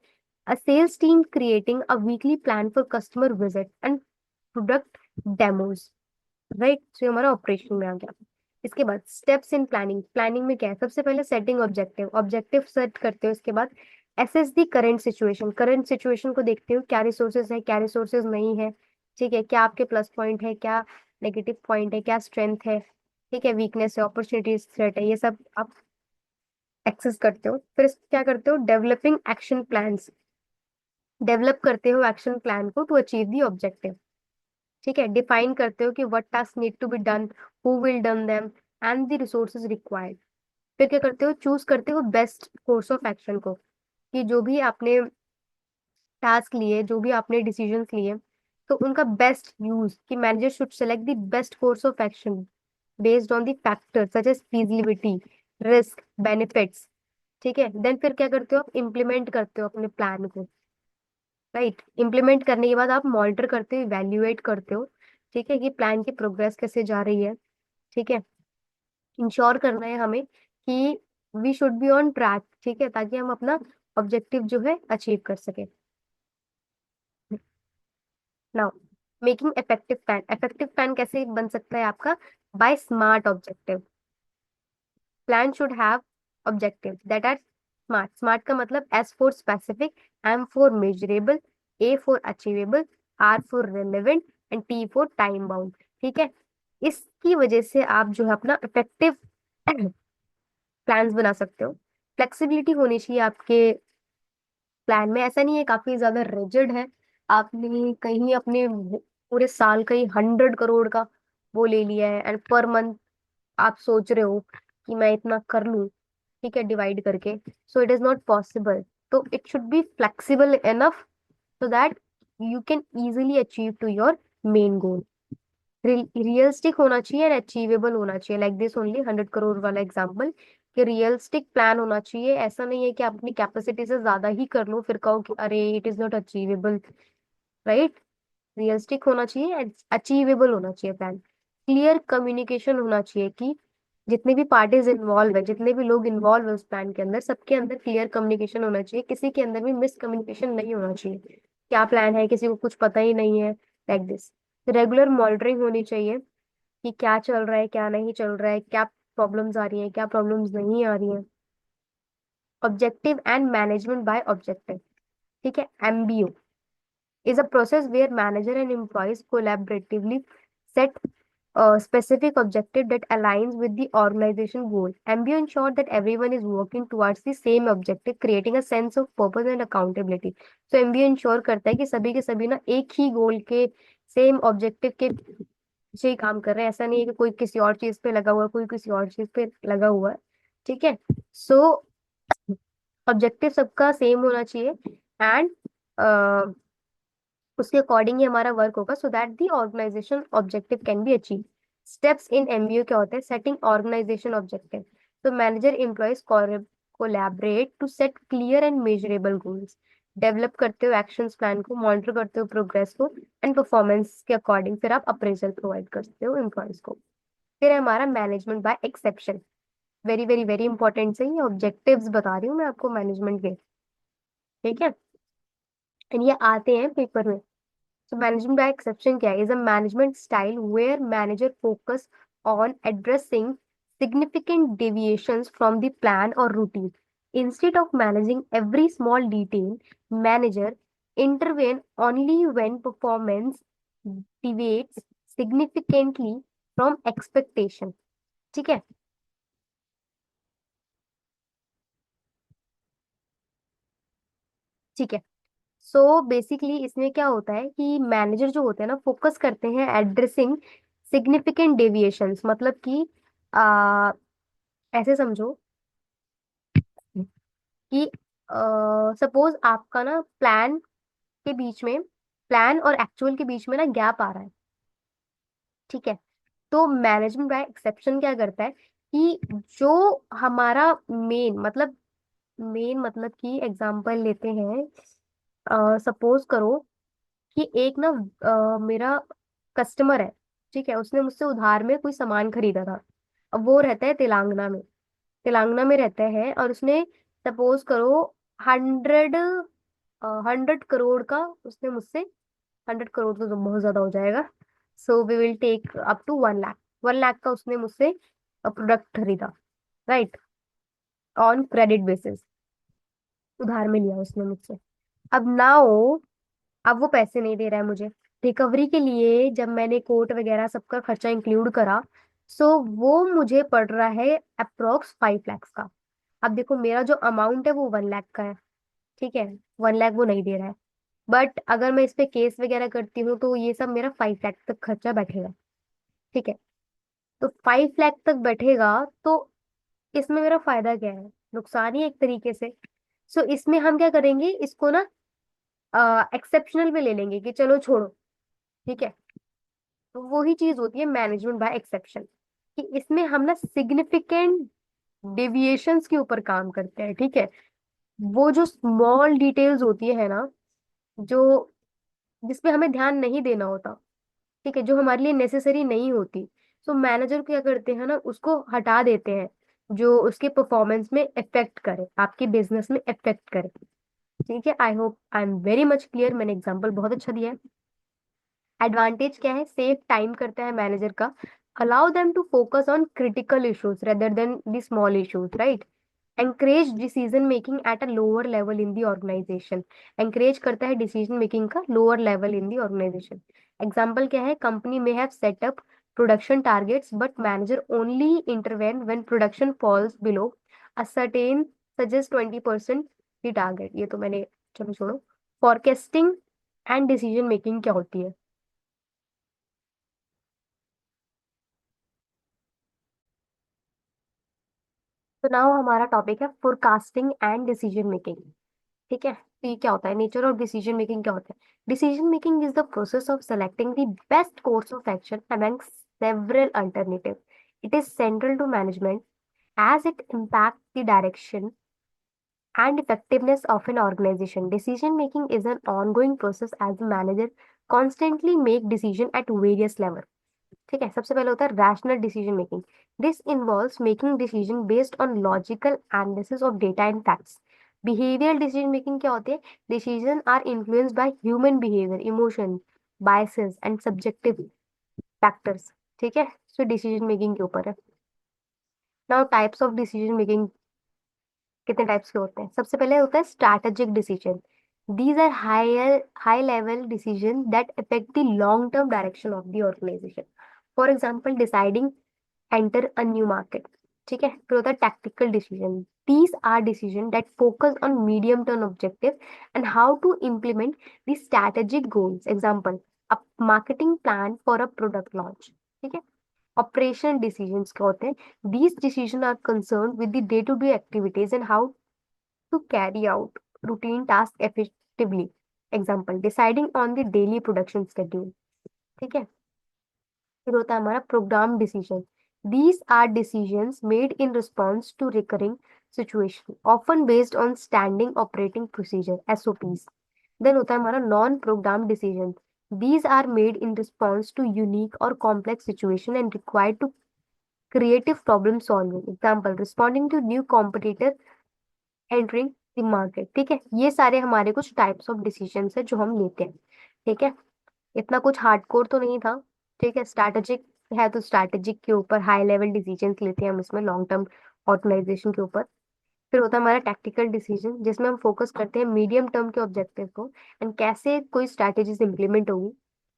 a sales team creating a weekly plan for customer visit and product demos. Right, तो हमारा operation में आ गया। इसके बाद स्टेप्स इन प्लानिंग। प्लानिंग में क्या है, सबसे पहले सेटिंग ऑब्जेक्टिव, ऑब्जेक्टिव सेट करते हो। इसके बाद assess the current situation, current situation को देखते हो, क्या रिसोर्सेज है, क्या रिसोर्सेज नहीं है। ठीक है, क्या आपके प्लस पॉइंट है, क्या नेगेटिव पॉइंट है, क्या स्ट्रेंथ है। ठीक है, वीकनेस है, अपॉर्चुनिटीज, थ्रेट है, ये सब आप एक्सेस करते हो। फिर क्या करते हो, डेवलपिंग एक्शन प्लान्स, डेवलप करते हो एक्शन प्लान को टू अचीव दी ऑब्जेक्टिव। ठीक है, डिफाइन करते हो कि what task need to be done, who will done them and the resources required. फिर क्या करते हो, चूज करते हो बेस्ट कोर्स ऑफ एक्शन को, कि जो भी आपने टास्क लिए, जो भी आपने डिसीजंस लिए, तो उनका बेस्ट यूज, कि manager should select the best course of action based on the factor such as feasibility, risk, benefits. ठीक है, देन फिर क्या करते हो, आप इम्प्लीमेंट करते हो अपने प्लान को। राइट, इम्प्लीमेंट करने के बाद आप मॉनिटर करते हो, इवेल्युएट करते हो। ठीक है, कि प्लान की प्रोग्रेस कैसे जा रही है। ठीक है, इंश्योर करना है हमें कि we should be on track. ठीक है, ताकि हम अपना ऑब्जेक्टिव जो है अचीव कर सके। Now, making effective plan. Effective plan कैसे बन सकता है आपका, by SMART objective. Plan should have objective that are SMART. SMART का मतलब S for specific, M for measurable, A for achievable, R for relevant and T for time bound. ठीक है, इसकी वजह से आप जो है अपना इफेक्टिव प्लान्स बना सकते हो। फ्लेक्सिबिलिटी होनी चाहिए आपके प्लान में, ऐसा नहीं है काफी ज्यादा रिजिड है। आपने कहीं अपने पूरे साल का ही 100 करोड़ का वो ले लिया है एंड पर मंथ आप सोच रहे हो कि मैं इतना कर लूं, ठीक है, डिवाइड करके, so it is not possible. तो it should be flexible enough so that you can easily achieve to your main goal. Realistic होना चाहिए एंड अचीवेबल होना चाहिए, लाइक दिस ओनली 100 करोड़ वाला एग्जांपल, कि रियलिस्टिक प्लान होना चाहिए। ऐसा नहीं है कि आप अपनी कैपेसिटी से ज्यादा ही कर लो फिर कहो कि अरे it is not achievable. Right, realistic होना चाहिए, अचीवेबल होना चाहिए प्लान। क्लियर कम्युनिकेशन होना चाहिए कि जितने भी पार्टीज इन्वॉल्व है, जितने भी लोग इन्वॉल्व है उस प्लान के अंदर, सबके अंदर क्लियर कम्युनिकेशन होना चाहिए, किसी के अंदर भी मिसकम्युनिकेशन नहीं होना चाहिए। क्या प्लान है, किसी को कुछ पता ही नहीं है, लाइक दिस। रेगुलर मॉनिटरिंग होनी चाहिए कि क्या चल रहा है, क्या नहीं चल रहा है, क्या प्रॉब्लम्स आ रही है, क्या प्रॉब्लम्स नहीं आ रही है। Objective and management by objective. ठीक है, MBO is a process where manager and employees collaboratively set a specific objective that aligns with the organization goal. MBO ensure that everyone is working towards the same objective, creating a sense of purpose and accountability. So MBO ensure करता है कि सभी के सभी ना एक ही गोल के, same objective के पीछे ही काम कर रहे हैं। ऐसा नहीं है कि कोई किसी और चीज पे लगा हुआ है, कोई किसी और चीज पे लगा हुआ है। ठीक है, सो ऑब्जेक्टिव सबका सेम होना चाहिए एंड उसके अकॉर्डिंग ही हमारा वर्क होगा so that the organisation objective can be achieve. Steps in MBO क्या होते हैं, सेटिंग ऑर्गेनाइजेशन ऑब्जेक्टिव। तो manager employees collaborate to set clear and measurable goals. Develop करते हो एक्शंस प्लान को, मॉनिटर करते हो प्रोग्रेस को एंड परफॉर्मेंस के अकॉर्डिंग फिर आप अप्रेजल प्रोवाइड करते हो एम्प्लॉयज को। फिर है हमारा management by exception. Very very very important से ये ऑब्जेक्टिव्स बता रही हूँ मैं आपको मैनेजमेंट के। ठीक है, एंड ये आते हैं पेपर में। So management by exception क्या है? Is a management style where manager focus on addressing significant deviations from the plan or routine. Instead of managing every small detail, manager intervene only when performance deviates significantly from expectation. ठीक है. ठीक है. So basically इसमें क्या होता है कि manager जो होते हैं ना फोकस करते हैं एड्रेसिंग सिग्निफिकेंट डेविएशंस, मतलब कि आ, ऐसे समझो कि सपोज आपका ना के बीच में प्लान और एक्चुअल के बीच में ना गैप आ रहा है. ठीक है. तो मैनेजमेंट बाय एक्सेप्शन क्या करता है कि जो हमारा मेन मतलब कि एग्जांपल लेते हैं. सपोज करो कि एक ना मेरा कस्टमर है. ठीक है. उसने मुझसे उधार में कोई सामान खरीदा था. अब वो रहता है तेलंगाना में रहता है, और उसने सपोज करो 100 करोड़ का उसने मुझसे, 100 करोड़ तो बहुत ज्यादा हो जाएगा. So we will take up to 1 lakh. 1 lakh का उसने मुझसे प्रोडक्ट खरीदा. राइट. ऑन क्रेडिट बेसिस, उधार में लिया उसने मुझसे. अब नाउ, अब वो पैसे नहीं दे रहा है मुझे. रिकवरी के लिए जब मैंने कोर्ट वगैरह सबका खर्चा इंक्लूड करा, सो वो मुझे पड़ रहा है अप्रोक्स 5 लाख का. अब देखो मेरा जो अमाउंट है वो 1 लाख का है. ठीक है. 1 लाख वो नहीं दे रहा है. बट अगर मैं इस पे केस वगैरह करती हूँ तो ये सब मेरा 5 लाख तक खर्चा बैठेगा. ठीक है. तो 5 लाख तक बैठेगा तो इसमें मेरा फायदा क्या है? नुकसान ही एक तरीके से. सो इसमें हम क्या करेंगे, इसको ना एक्सेप्शनल में ले लेंगे कि चलो छोड़ो. ठीक है. तो वही चीज होती है मैनेजमेंट बाय एक्सेप्शन, कि इसमें हम ना सिग्निफिकेंट डेविएशंस के ऊपर काम करते हैं. ठीक है. वो जो स्मॉल डिटेल्स होती है ना, जो जिसपे हमें ध्यान नहीं देना होता. ठीक है. जो हमारे लिए नेसेसरी नहीं होती. सो मैनेजर क्या करते हैं ना, उसको हटा देते हैं, जो उसके परफॉर्मेंस में इफेक्ट करे, आपके बिजनेस में इफेक्ट करे. ठीक है. I hope I am very much clear. मैंने एग्जांपल बहुत अच्छा दिया है. एडवांटेज क्या है? सेव टाइम करता है मैनेजर का. Allow them to focus on critical issues rather than the small issues. Right. encourage decision making at a lower level in the organization. encourage करता है decision making का lower level in the organization. example क्या है? company may have set up production targets but manager only intervene when production falls below a certain, suggest 20% the target. ये तो मैंने, चलो छोड़ो. forecasting and decision making क्या होती है? तो नाउ हमारा टॉपिक है फोरकास्टिंग एंड डिसीजन मेकिंग. ठीक है. तो ये क्या होता है? नेचर ऑफ डिसीजन मेकिंग क्या होता है? Decision making is the process of selecting the best course of action among several alternative. It is central to management as it impacts the direction and effectiveness of an organization. Decision making is an ongoing process as the manager constantly make decision at various level. ठीक है. सबसे पहले होता है rational decision making. This involves making decision based on logical analysis of data and facts. Behavioural decision making क्या होती है? Decision are influenced by human behaviour, emotion, biases and subjective factors. ठीक है. सो डिसीजन मेकिंग के ऊपर है. Now types of decision making कितने types के होते हैं? सबसे पहले होता है strategic decision. These are high level decision that affect the long term direction of the organisation. For example deciding enter a new market. ठीक है. फिर होता है tactical decision. These are decisions that focus on medium term objective and how to implement the strategic goals. Example, a marketing plan for a product launch. ठीक है. Operational decisions क्या होते हैं? These decisions are concerned with the day to day activities and how to carry out routine tasks effectively. Example, deciding on the daily production schedule. ठीक है. फिर होता है हमारा program decision. These are decisions made in response to recurring situation often based on standing operating procedure, SOPs. Then होता है हमारा non program decision. These are made in response to unique और complex situation and required to creative problem solving. Example, responding to new competitor entering the market. ठीक है. ये सारे हमारे कुछ टाइप्स ऑफ डिसीजंस है जो हम लेते हैं. ठीक है. इतना कुछ हार्डकोर तो नहीं था. ठीक है. स्ट्रैटेजिक है तो स्ट्रैटेजिक के ऊपर हाई लेवल डिसीजंस लेते हैं हम इसमें लॉन्ग टर्म ऑर्गेनाइजेशन के ऊपर. फिर होता है हमारा टैक्टिकल डिसीजन, जिसमें हम फोकस करते हैं मीडियम टर्म के ऑब्जेक्टिव को एंड कैसे कोई स्ट्रैटेजीज इंप्लीमेंट होगी।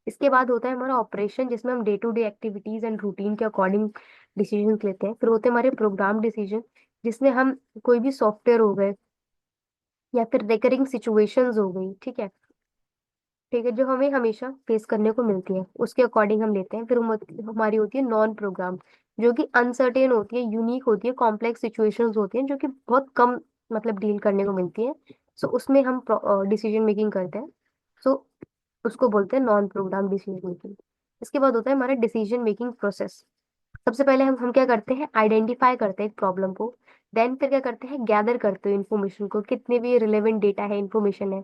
इसके बाद होता है हमारा ऑपरेशन, जिसमें हम day to day activities and routine के अकॉर्डिंग डिसीजन लेते हैं। फिर होते हैं हमारे प्रोग्राम डिसीजन, जिसमें हम कोई भी सॉफ्टवेयर हो गए या फिर रिकरिंग सिचुएशंस हो गई, ठीक है, ठीक है, जो हमें हमेशा फेस करने को मिलती है, उसके अकॉर्डिंग हम लेते हैं। फिर हमारी होती है नॉन प्रोग्राम, जो कि अनसर्टेन होती है, यूनिक होती है, कॉम्प्लेक्स सिचुएशंस होती हैं जो कि बहुत कम मतलब डील करने को मिलती है। सो उसमें हम डिसीजन मेकिंग करते हैं। सो उसको बोलते हैं नॉन प्रोग्राम डिसीजन मेकिंग। इसके बाद होता है हमारा डिसीजन मेकिंग प्रोसेस। सबसे पहले हम क्या करते हैं, आइडेंटिफाई करते हैं एक प्रॉब्लम को। देन फिर क्या करते हैं, गैदर करते हैं इन्फॉर्मेशन को, कितने भी रिलेवेंट डेटा है, इन्फॉर्मेशन है,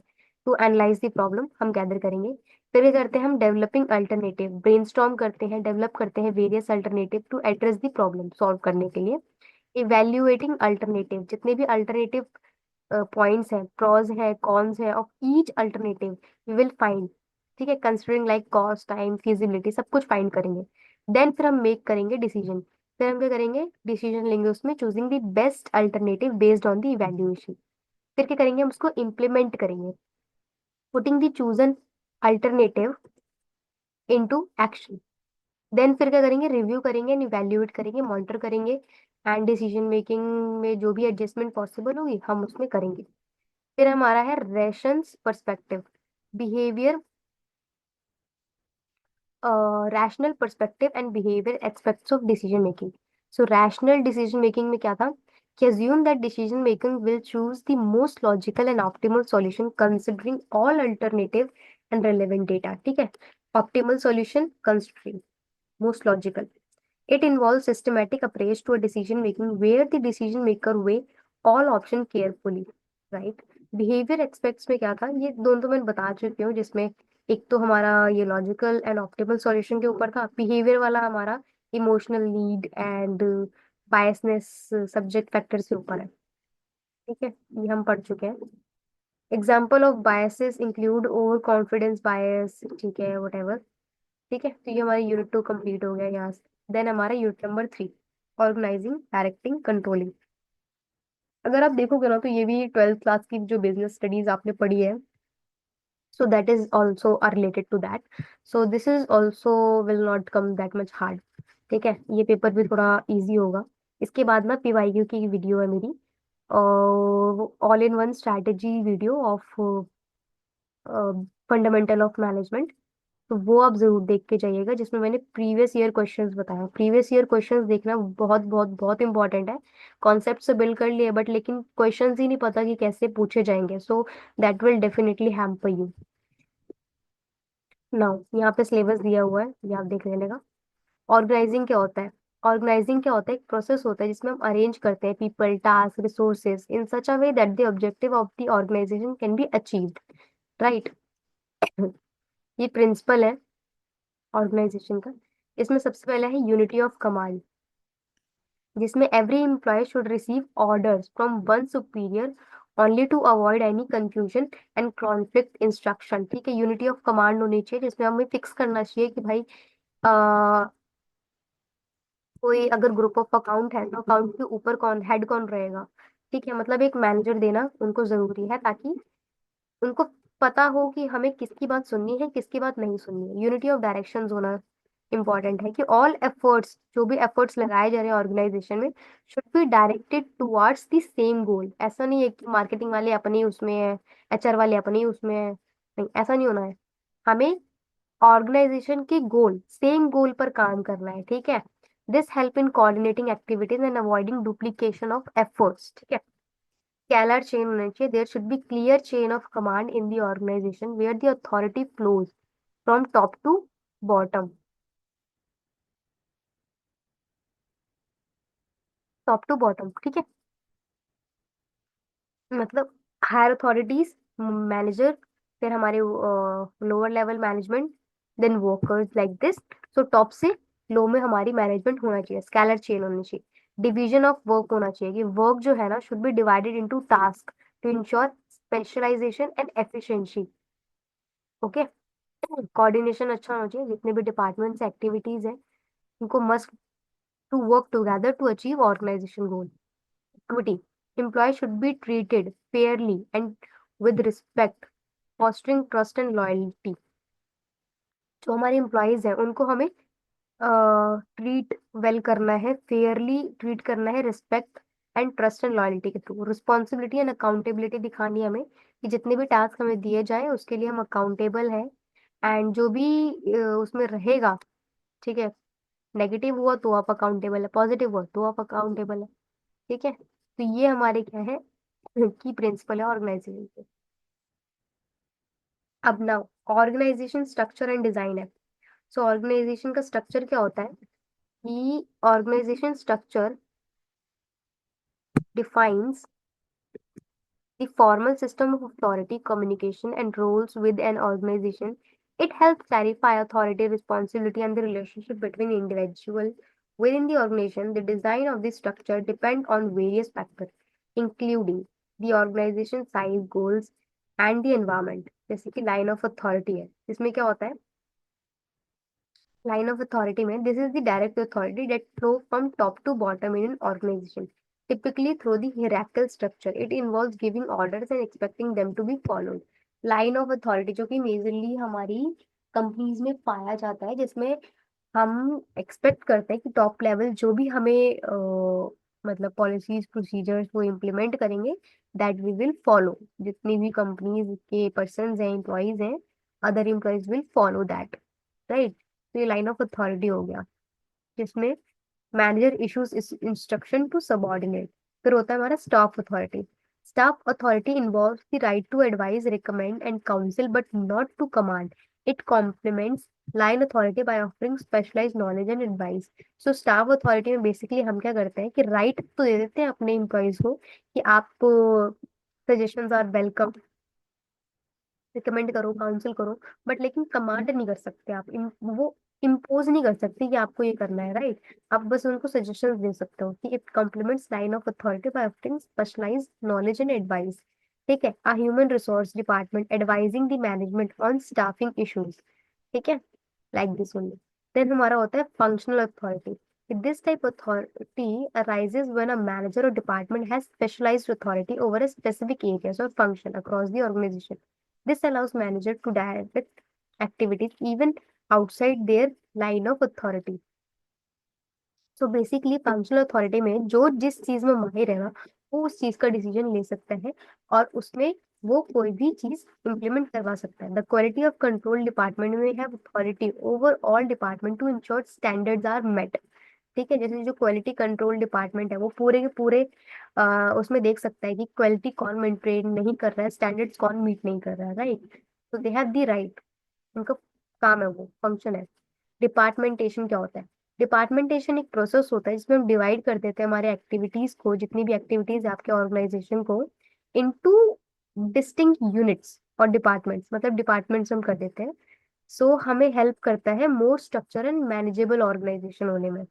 टू एनालाइज द प्रॉब्लम हम गैदर करेंगे। फिर क्या करते हैं, हम डेवलपिंग अल्टरनेटिव, ब्रेनस्टॉर्म करते हैं, डेवलप करते हैं various alternative to address the problem, solve करने के लिए। इवेल्युएटिंग अल्टरनेटिव, जितने भी अल्टरनेटिव पॉइंट्स हैं, प्रोज है, कॉन्स है of each alternative we will find, ठीक है, considering like cost, time, feasibility, सब कुछ फाइंड करेंगे। देन फिर हम मेक करेंगे डिसीजन। फिर हम क्या करेंगे, डिसीजन लेंगे उसमें, choosing the best alternative based on the evaluation. फिर क्या करेंगे, हम उसको इम्प्लीमेंट करेंगे, putting the chosen alternative into action. Then फिर क्या करेंगे, रिव्यू करेंगे, इवेल्युएट करेंगे, मॉनिटर करेंगे, एंड डिसीजन मेकिंग में जो भी एडजस्टमेंट पॉसिबल होगी हम उसमें करेंगे। फिर हमारा है rations perspective, behaviour, rational perspective and behaviour aspects of decision making. So rational decision making में क्या था, कि assume that decision making will choose the most logical and optimal solution considering all alternative and relevant data, ठीक है, optimal solution considering most logical. It involves systematic approach to a decision making where the decision maker weigh all options carefully, right? Behavior aspects में क्या था, ये दोनों तो मैं बता चुकी हूँ, जिसमें एक तो हमारा ये लॉजिकल एंड ऑप्टिमल सॉल्यूशन के ऊपर था, बिहेवियर वाला हमारा emotional need and biasness subject factor से ऊपर है, ठीक है, ये हम पढ़ चुके हैं। Example of biases include over confidence bias, ठीक है, वट, ठीक है, तो ये हमारी यूनिट 2 कंप्लीट हो गया यहाँ से। देन हमारा unit number 3, organising, directing, controlling. अगर आप देखोगे ना, तो ये भी 12th क्लास की जो बिजनेस स्टडीज आपने पढ़ी है, so that is also are related to that. So this is also will not come that much hard, ठीक है, ये पेपर भी थोड़ा इजी होगा। इसके बाद ना पीवाईक्यू की वीडियो है मेरी, all in one strategy video of fundamental of management, तो वो आप जरूर देख के जाइएगा, जिसमें मैंने प्रीवियस ईयर क्वेश्चंस बताया। प्रीवियस ईयर क्वेश्चंस देखना बहुत बहुत बहुत इंपॉर्टेंट है। कॉन्सेप्ट से बिल्ड कर लिए, बट लेकिन क्वेश्चंस ही नहीं पता कि कैसे पूछे जाएंगे, so that will definitely hamper you. Now यहाँ पे सिलेबस दिया हुआ है, ये आप देख लेने का। ऑर्गेनाइजिंग क्या होता है, ऑर्गेनाइजिंग क्या होता है, एक प्रोसेस होता है जिसमें हम अरेंज करते हैं people, task, resources in such a way that the objective of the organisation can be achieved, right. ये प्रिंसिपल है ऑर्गेनाइजेशन का। इसमें सबसे पहला है यूनिटी ऑफ कमांड, जिसमें every employee should receive orders from one superior only to avoid any confusion and conflict instruction, ठीक है, यूनिटी ऑफ कमांड होनी चाहिए, जिसमें हमें फिक्स करना चाहिए कि भाई कोई अगर ग्रुप ऑफ अकाउंट है, तो अकाउंट के ऊपर कौन हेड कौन रहेगा, ठीक है, मतलब एक मैनेजर देना उनको जरूरी है, ताकि उनको पता हो कि हमें किसकी बात सुननी है, किसकी बात नहीं सुननी है। यूनिटी ऑफ डायरेक्शंस होना इंपॉर्टेंट है, कि ऑल एफर्ट्स, जो भी एफर्ट्स लगाए जा रहे हैं ऑर्गेनाइजेशन में, should be directed towards the same गोल। ऐसा नहीं है कि मार्केटिंग वाले अपने ही उसमें है, एचआर वाले अपने ही उसमें है, नहीं, ऐसा नहीं होना है। हमें ऑर्गेनाइजेशन के गोल, सेम गोल पर काम करना है, ठीक है। This help in coordinating activities and avoiding duplication of efforts, ठीक है। स्केलर चेन होना चाहिए, there should be clear chain of command in the organisation where the authority flows from top to bottom, top to bottom, ठीक है, मतलब higher authorities, manager, फिर हमारे lower level management, then workers, like this. So top से low में हमारी management होना चाहिए, स्केलर चेन होनी चाहिए। डिवीजन ऑफ वर्क होना चाहिए, कि वर्क जो है ना should be divided into task to ensure specialisation and efficiency, okay. Coordination अच्छा होना चाहिए, जितने भी डिपार्टमेंट्स एक्टिविटीज हैं उनको must to work together to achieve organisation goal, activity. Employees should be treated fairly and with respect, fostering trust and loyalty. जो हमारे employees हैं उनको हमें ट्रीट वेल करना है, फेयरली ट्रीट करना है, respect and trust and loyalty के थ्रू। रिस्पॉन्सिबिलिटी एंड अकाउंटेबिलिटी दिखानी है हमें कि जितने भी टास्क हमें दिए जाए उसके लिए हम अकाउंटेबल हैं। एंड जो भी उसमें रहेगा, ठीक है, नेगेटिव हुआ तो आप अकाउंटेबल है, पॉजिटिव हुआ तो आप अकाउंटेबल है। ठीक है, तो ये हमारे क्या है की प्रिंसिपल है ऑर्गेनाइजेशन के। अब ना ऑर्गेनाइजेशन स्ट्रक्चर एंड डिजाइन है। सो ऑर्गेनाइजेशन का स्ट्रक्चर क्या होता है कि organisation structure defines the formal system of authority, communication, and roles with an organization. It helps clarify authority, responsibility, and the relationship between individuals within the organization. The design of the structure depends on various factors, including the organization size, goals, and the environment. जैसे कि line of authority है, इसमें क्या होता है, line of authority में this is the direct authority that flow from top to bottom in an organisation, typically through the hierarchical structure. It involves giving orders and expecting them to be followed. Line of authority जो कि majorly हमारी companies में पाया जाता है, जिसमें हम expect करते हैं कि टॉप लेवल जो भी हमें मतलब पॉलिसीज प्रोसीजर्स वो इम्प्लीमेंट करेंगे, दैट वी विल फॉलो। जितनी भी कंपनीज के पर्सन हैं, एम्प्लॉयज हैं, other employees will follow that, right. तो ये लाइन ऑफ अथॉरिटी हो गया, जिसमें manager issues instruction to subordinate. फिर होता है हमारा staff authority. Staff authority involves the right to advise, recommend and counsel but not to command. It complements line authority by offering specialised knowledge and advice. So staff authority में basically हम क्या करते हैं कि राइट तो दे देते हैं अपने एम्प्लॉयज को कि आप सजेशंस आर वेलकम, रिकमेंड करो, काउंसिल करो, बट लेकिन कमांड नहीं कर सकते आप, वो इम्पोज नहीं कर सकते कि आपको ये करना है, राइट। आप बस उनको सजेशंस दे सकते हो कि it complements line of authority by offering specialised knowledge and advice. ठीक है, a human resource department advising the management on staffing issues. ठीक है, लाइक दिस ओनली। देन हमारा होता है functional authority. This type of authority arises when a manager or department has specialized authority over a specific areas or function across the organization. This allows manager to direct activities even outside their line of authority. So basically functional authority में जो जिस चीज में माहिर है ना, वो उस चीज का डिसीजन ले सकता है और उसमें वो कोई भी चीज इम्प्लीमेंट करवा सकता है। The quality of control department में have authority over all department to ensure standards are met. ठीक है, जैसे जो क्वालिटी कंट्रोल डिपार्टमेंट है वो पूरे के पूरे उसमें देख सकता है कि क्वालिटी कौन मेंटेन नहीं कर रहा है, स्टैंडर्ड्स कौन मीट नहीं कर रहा है, राइट। तो दे हैव द राइट, उनका काम है, वो फंक्शन है। डिपार्टमेंटेशन क्या होता है? डिपार्टमेंटेशन एक प्रोसेस होता है जिसमें हम डिवाइड कर देते हैं हमारे एक्टिविटीज को, जितनी भी एक्टिविटीज है आपके ऑर्गेनाइजेशन को, इनटू डिस्टिंक्ट यूनिट्स और डिपार्टमेंट्स, मतलब डिपार्टमेंट्स हम कर देते हैं। सो हमें हेल्प करता है मोर स्ट्रक्चर एंड मैनेजेबल ऑर्गेनाइजेशन होने में,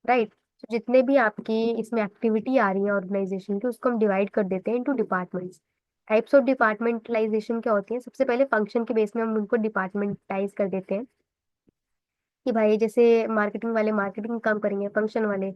राइट। तो जितने भी आपकी इसमें एक्टिविटी आ रही है ऑर्गेनाइजेशन की, उसको हम डिवाइड कर देते हैं into departments. Types of departmentalisation क्या होती है? सबसे पहले फंक्शन के बेस में हम उनको डिपार्टमेंटाइज कर देते हैं कि भाई जैसे मार्केटिंग वाले मार्केटिंग काम करेंगे, फंक्शन वाले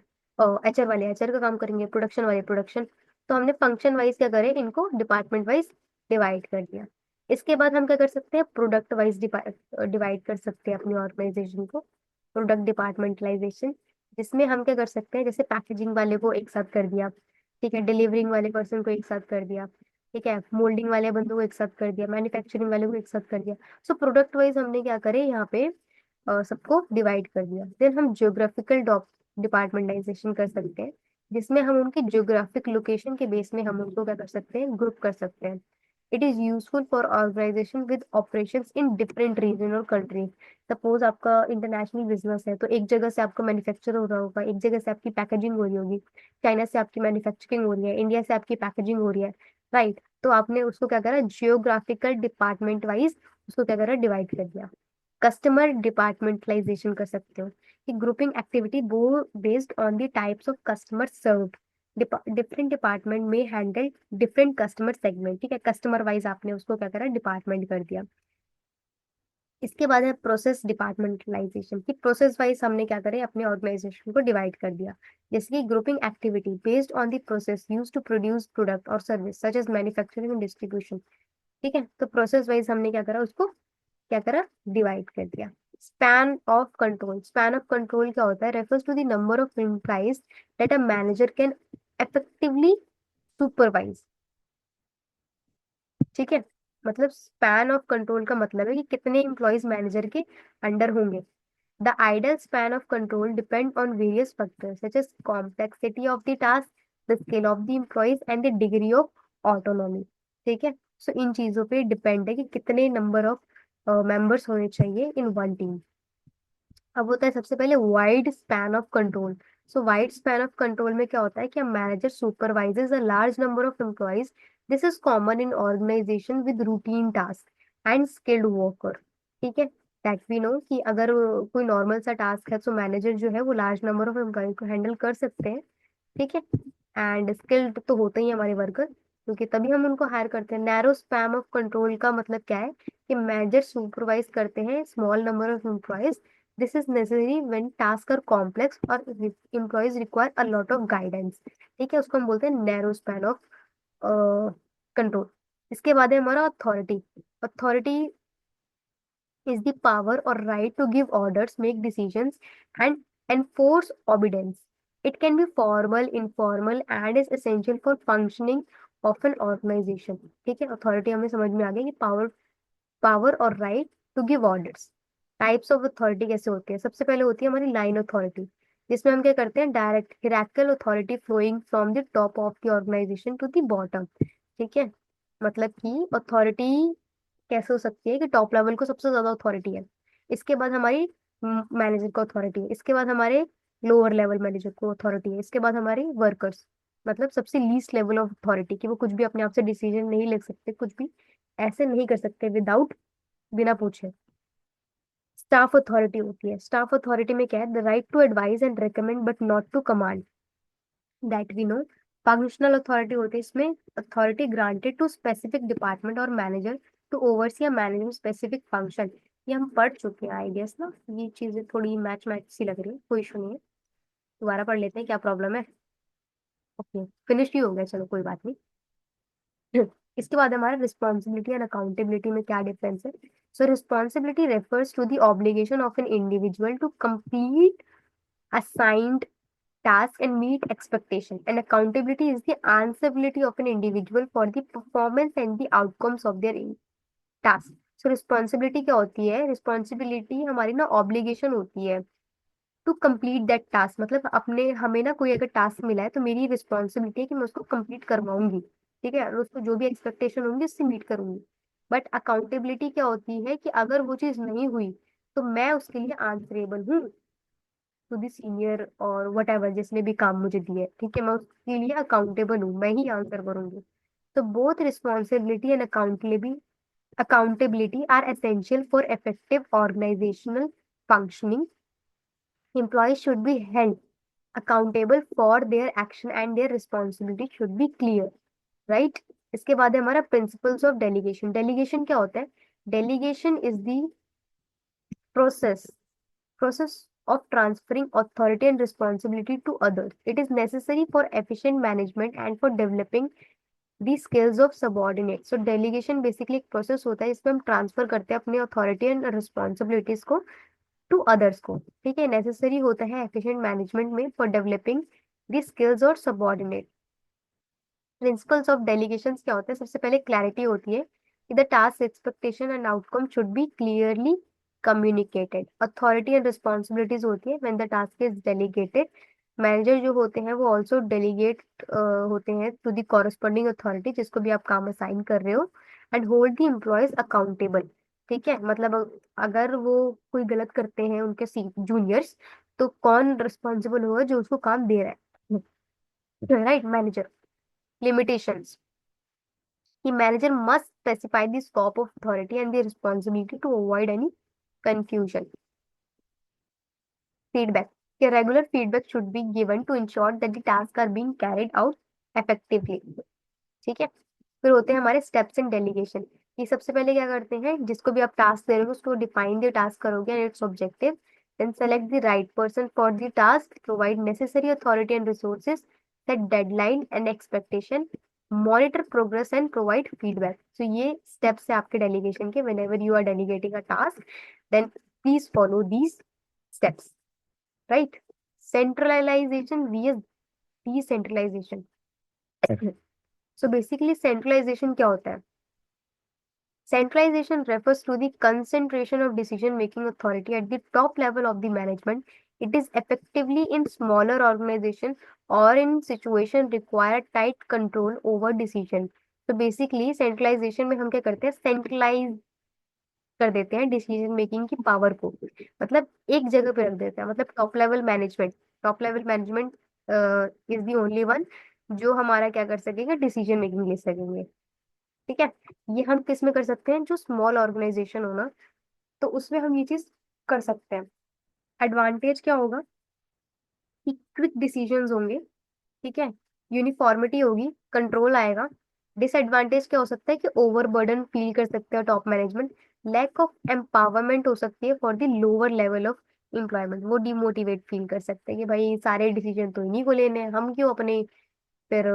एचआर वाले एचआर का काम करेंगे, प्रोडक्शन वाले प्रोडक्शन। तो हमने फंक्शन वाइज क्या करे, इनको डिपार्टमेंट वाइज डिवाइड कर दिया। इसके बाद हम क्या कर सकते हैं, प्रोडक्ट वाइज डिवाइड कर सकते हैं अपनी ऑर्गेनाइजेशन को, प्रोडक्ट डिपार्टमेंटलाइजेशन। जिसमें हम क्या कर सकते हैं, जैसे पैकेजिंग वाले को एक साथ कर दिया, ठीक है, डिलीवरिंग वाले पर्सन को एक साथ कर दिया, ठीक है, मोल्डिंग वाले बंदों को एक साथ कर दिया, मैन्युफैक्चरिंग वाले को एक साथ कर दिया। सो प्रोडक्ट वाइज हमने क्या करे यहाँ पे सबको डिवाइड कर दिया। देन हम जियोग्राफिकल डिपार्टमेंटाइजेशन कर सकते हैं, जिसमें हम उनकी जियोग्राफिक लोकेशन के बेस में हम उनको क्या कर सकते हैं, ग्रुप कर सकते हैं। It is useful for organisation with operations in different region और कंट्री। सपोज आपका इंटरनेशनल बिजनेस है, तो एक जगह से आपका मैन्युफैक्चर हो रहा होगा, एक जगह से आपकी पैकेजिंग हो रही होगी, चाइना से आपकी मैन्युफैक्चरिंग हो रही है, इंडिया से आपकी पैकेजिंग हो रही है, राइट। तो आपने उसको क्या करा, जियोग्राफिकल डिपार्टमेंट वाइज उसको क्या करा, डिवाइड कर दिया। कस्टमर डिपार्टमेंटलाइजेशन कर सकते हो कि ग्रुपिंग एक्टिविटी वो based on the types of customer served. Different department में हैंडल डिफरेंट कस्टमर सेगमेंट। ठीक है, कस्टमर वाइज आपने उसको क्या करा, डिपार्टमेंट कर दिया। इसके बाद है प्रोसेस डिपार्टमेंटलाइजेशन, की प्रोसेस वाइज हमने क्या करें, अपने ऑर्गेनाइजेशन को डिवाइड कर दिया। जैसे कि grouping activity based on the process use to produce product और service such as manufacturing and distribution. ठीक है, तो प्रोसेस वाइज हमने क्या करा, उसको क्या करा, डिवाइड कर दिया। Span of control, span of control क्या होता है, refers to the number of employees that a manager can effectively supervise. ठीक है, मतलब स्पैन ऑफ कंट्रोल का मतलब है कि कितने एम्प्लॉयज मैनेजर के अंडर होंगे। The ideal span of control depend on various factors such as complexity of the task, the scale of the employees and the degree of autonomy. ठीक है, सो इन चीजों पे डिपेंड है कि कितने नंबर ऑफ मेंबर्स होने चाहिए इन वन टीम। अब होता है सबसे पहले wide span of control. So wide span of control में क्या होता है कि manager supervises a large number of employees. This is common in organisation with routine task and skilled worker. ठीक है, दैट वी नो कि अगर कोई नॉर्मल सा टास्क है तो मैनेजर जो है वो लार्ज नंबर ऑफ एम्प्लॉय को हैंडल कर सकते हैं। ठीक है, एंड स्किल्ड तो होते ही हैं हमारे वर्कर, क्योंकि तभी हम उनको हायर करते हैं। नैरो स्पैम ऑफ कंट्रोल का मतलब क्या है कि मैनेजर सुपरवाइज करते हैं small number of employees. This is necessary when tasks are complex or employees require a lot of guidance। ठीक है, उसको हम बोलते हैं नैरो स्पैन ऑफ कंट्रोल। इसके बाद है हमारा authority. Authority is the power or right to give orders, make decisions, and enforce obedience. It can be formal, informal, and is essential for functioning of an organization। ठीक है, authority हमें समझ में आ गई कि पावर, पावर और right to give orders. Types of authority कैसे होती है, सबसे पहले होती है हमारी लाइन अथॉरिटी, जिसमें हम क्या करते हैं, direct hierarchical authority flowing from the top of the organisation to the bottom. ठीक है, मतलब कि अथॉरिटी कैसे हो सकती है कि टॉप लेवल को सबसे ज्यादा अथॉरिटी है, इसके बाद हमारी मैनेजर को अथॉरिटी है, इसके बाद हमारे लोअर लेवल मैनेजर को अथॉरिटी है, इसके बाद हमारे वर्कर्स, मतलब सबसे लीस्ट लेवल ऑफ अथॉरिटी कि वो कुछ भी अपने आप से डिसीजन नहीं ले सकते, कुछ भी ऐसे नहीं कर सकते विदाउट, बिना पूछे। स्टाफ अथॉरिटी होती है, स्टाफ अथॉरिटी में क्या है, the right to advise and recommend but not to command, that we know. Functional authority होती है, इसमें authority granted to specific department और मैनेजर टू ओवरसी या मैनेज स्पेसिफिक फंक्शन। ये हम पढ़ चुके हैं आई गेस ना, ये चीजें थोड़ी मैच मैच सी लग रही है, कोई इशू नहीं है, दोबारा पढ़ लेते हैं, क्या प्रॉब्लम है। ओके, फिनिश ही हो गया, चलो कोई बात नहीं। इसके बाद हमारा रिस्पॉन्सिबिलिटी एंड अकाउंटेबिलिटी में क्या डिफरेंस है। So responsibility refers to the obligation of an individual to complete assigned task and meet expectation, and accountability is the answerability of an individual for the performance and the outcomes of their task। so responsibility क्या होती है, responsibility हमारी ना obligation होती है to complete that task, मतलब अपने, हमें ना कोई अगर टास्क मिला है तो मेरी रिस्पॉन्सिबिलिटी है कि मैं उसको कंप्लीट करवाऊंगी। ठीक है, और उसको जो भी एक्सपेक्टेशन होंगी उससे मीट करूंगी। बट अकाउंटेबिलिटी क्या होती है कि अगर वो चीज नहीं हुई तो मैं उसके लिए आंसरेबल हूँ टू दी सीनियर और वट एवर, जिसने भी काम मुझे दिया है। ठीक है, मैं उसके लिए अकाउंटेबल हूँ, मैं ही आंसर करूंगी। तो both responsibility and accountability are essential for effective organisational functioning। Employees should be held accountable for their action and their responsibility should be clear, right। इसके बाद है हमारा प्रिंसिपल्स ऑफ डेलीगेशन। डेलीगेशन क्या होता है, delegation is the process of transferring authority and responsibility to others। It is necessary for efficient management and for developing the skills of subordinate। So delegation basically एक process होता है इसमें हम transfer करते हैं अपनी authority and responsibilities को to others को। ठीक है, नेसेसरी होता है एफिशिएंट मैनेजमेंट में फॉर डेवलपिंग दी स्किल्स और सबऑर्डिनेट। प्रिंसिपल्स ऑफ डेलीगेशन क्या होते हैं, सबसे पहले क्लैरिटी होती है कि the task expectation and outcome should be clearly communicated. Authority and responsibilities होती है when the task is delegated. Manager जो होते हैं वो ऑल्सो डेलीगेट होते हैं टू द कॉरस्पॉन्डिंग अथॉरिटी जिसको भी आप काम असाइन कर रहे हो, and hold the employees accountable. ठीक है, मतलब अगर वो कोई गलत करते हैं उनके जूनियर्स, तो कौन रिस्पॉन्सिबल होगा, जो उसको काम दे रहा है, राइट, मैनेजर। limitations कि manager must specify the scope of authority and the responsibility to avoid any confusion। feedback कि regular feedback should be given to ensure that the tasks are being carried out effectively। ठीक है, फिर होते हैं हमारे steps in delegation. ये सबसे पहले क्या करते हैं, जिसको भी आप टास्क दे रहे हो उसको डिफाइन द टास्क करोगे and its objective, then select the right person for the task, provide necessary authority and resources, set deadline and expectation, monitor progress and provide feedback. तो ये स्टेप्स है आपके डेलीगेशन के। Whenever you are delegating a task, then please follow these steps, right. Centralisation vs decentralisation. So basically centralisation क्या होता है? Centralization refers to the concentration of decision-making authority at the top level of the management. It is effectively in smaller organization or in situation require tight control over decision. तो basically centralisation में हम क्या करते हैं, centralise कर देते हैं decision making की पावर को, मतलब एक जगह पे रख देते हैं, मतलब top level management. Top level management is the only one जो हमारा क्या कर सकेगा, डिसीजन मेकिंग ले सकेंगे। ठीक है, ये हम किस में कर सकते हैं, जो स्मॉल ऑर्गेनाइजेशन हो ना, तो उसमें हम ये चीज कर सकते हैं। एडवांटेज क्या होगा कि क्विक डिसीजंस होंगे, ठीक है, यूनिफॉर्मिटी होगी, कंट्रोल आएगा। डिसएडवांटेज क्या हो सकता है कि ओवरबर्डन फील कर सकते हैं top management, lack of empowerment हो सकती है for the lower level of employment, वो डिमोटिवेट फील कर सकते हैं कि भाई सारे डिसीजन तो इन्हीं को लेने हैं, हम क्यों अपने फिर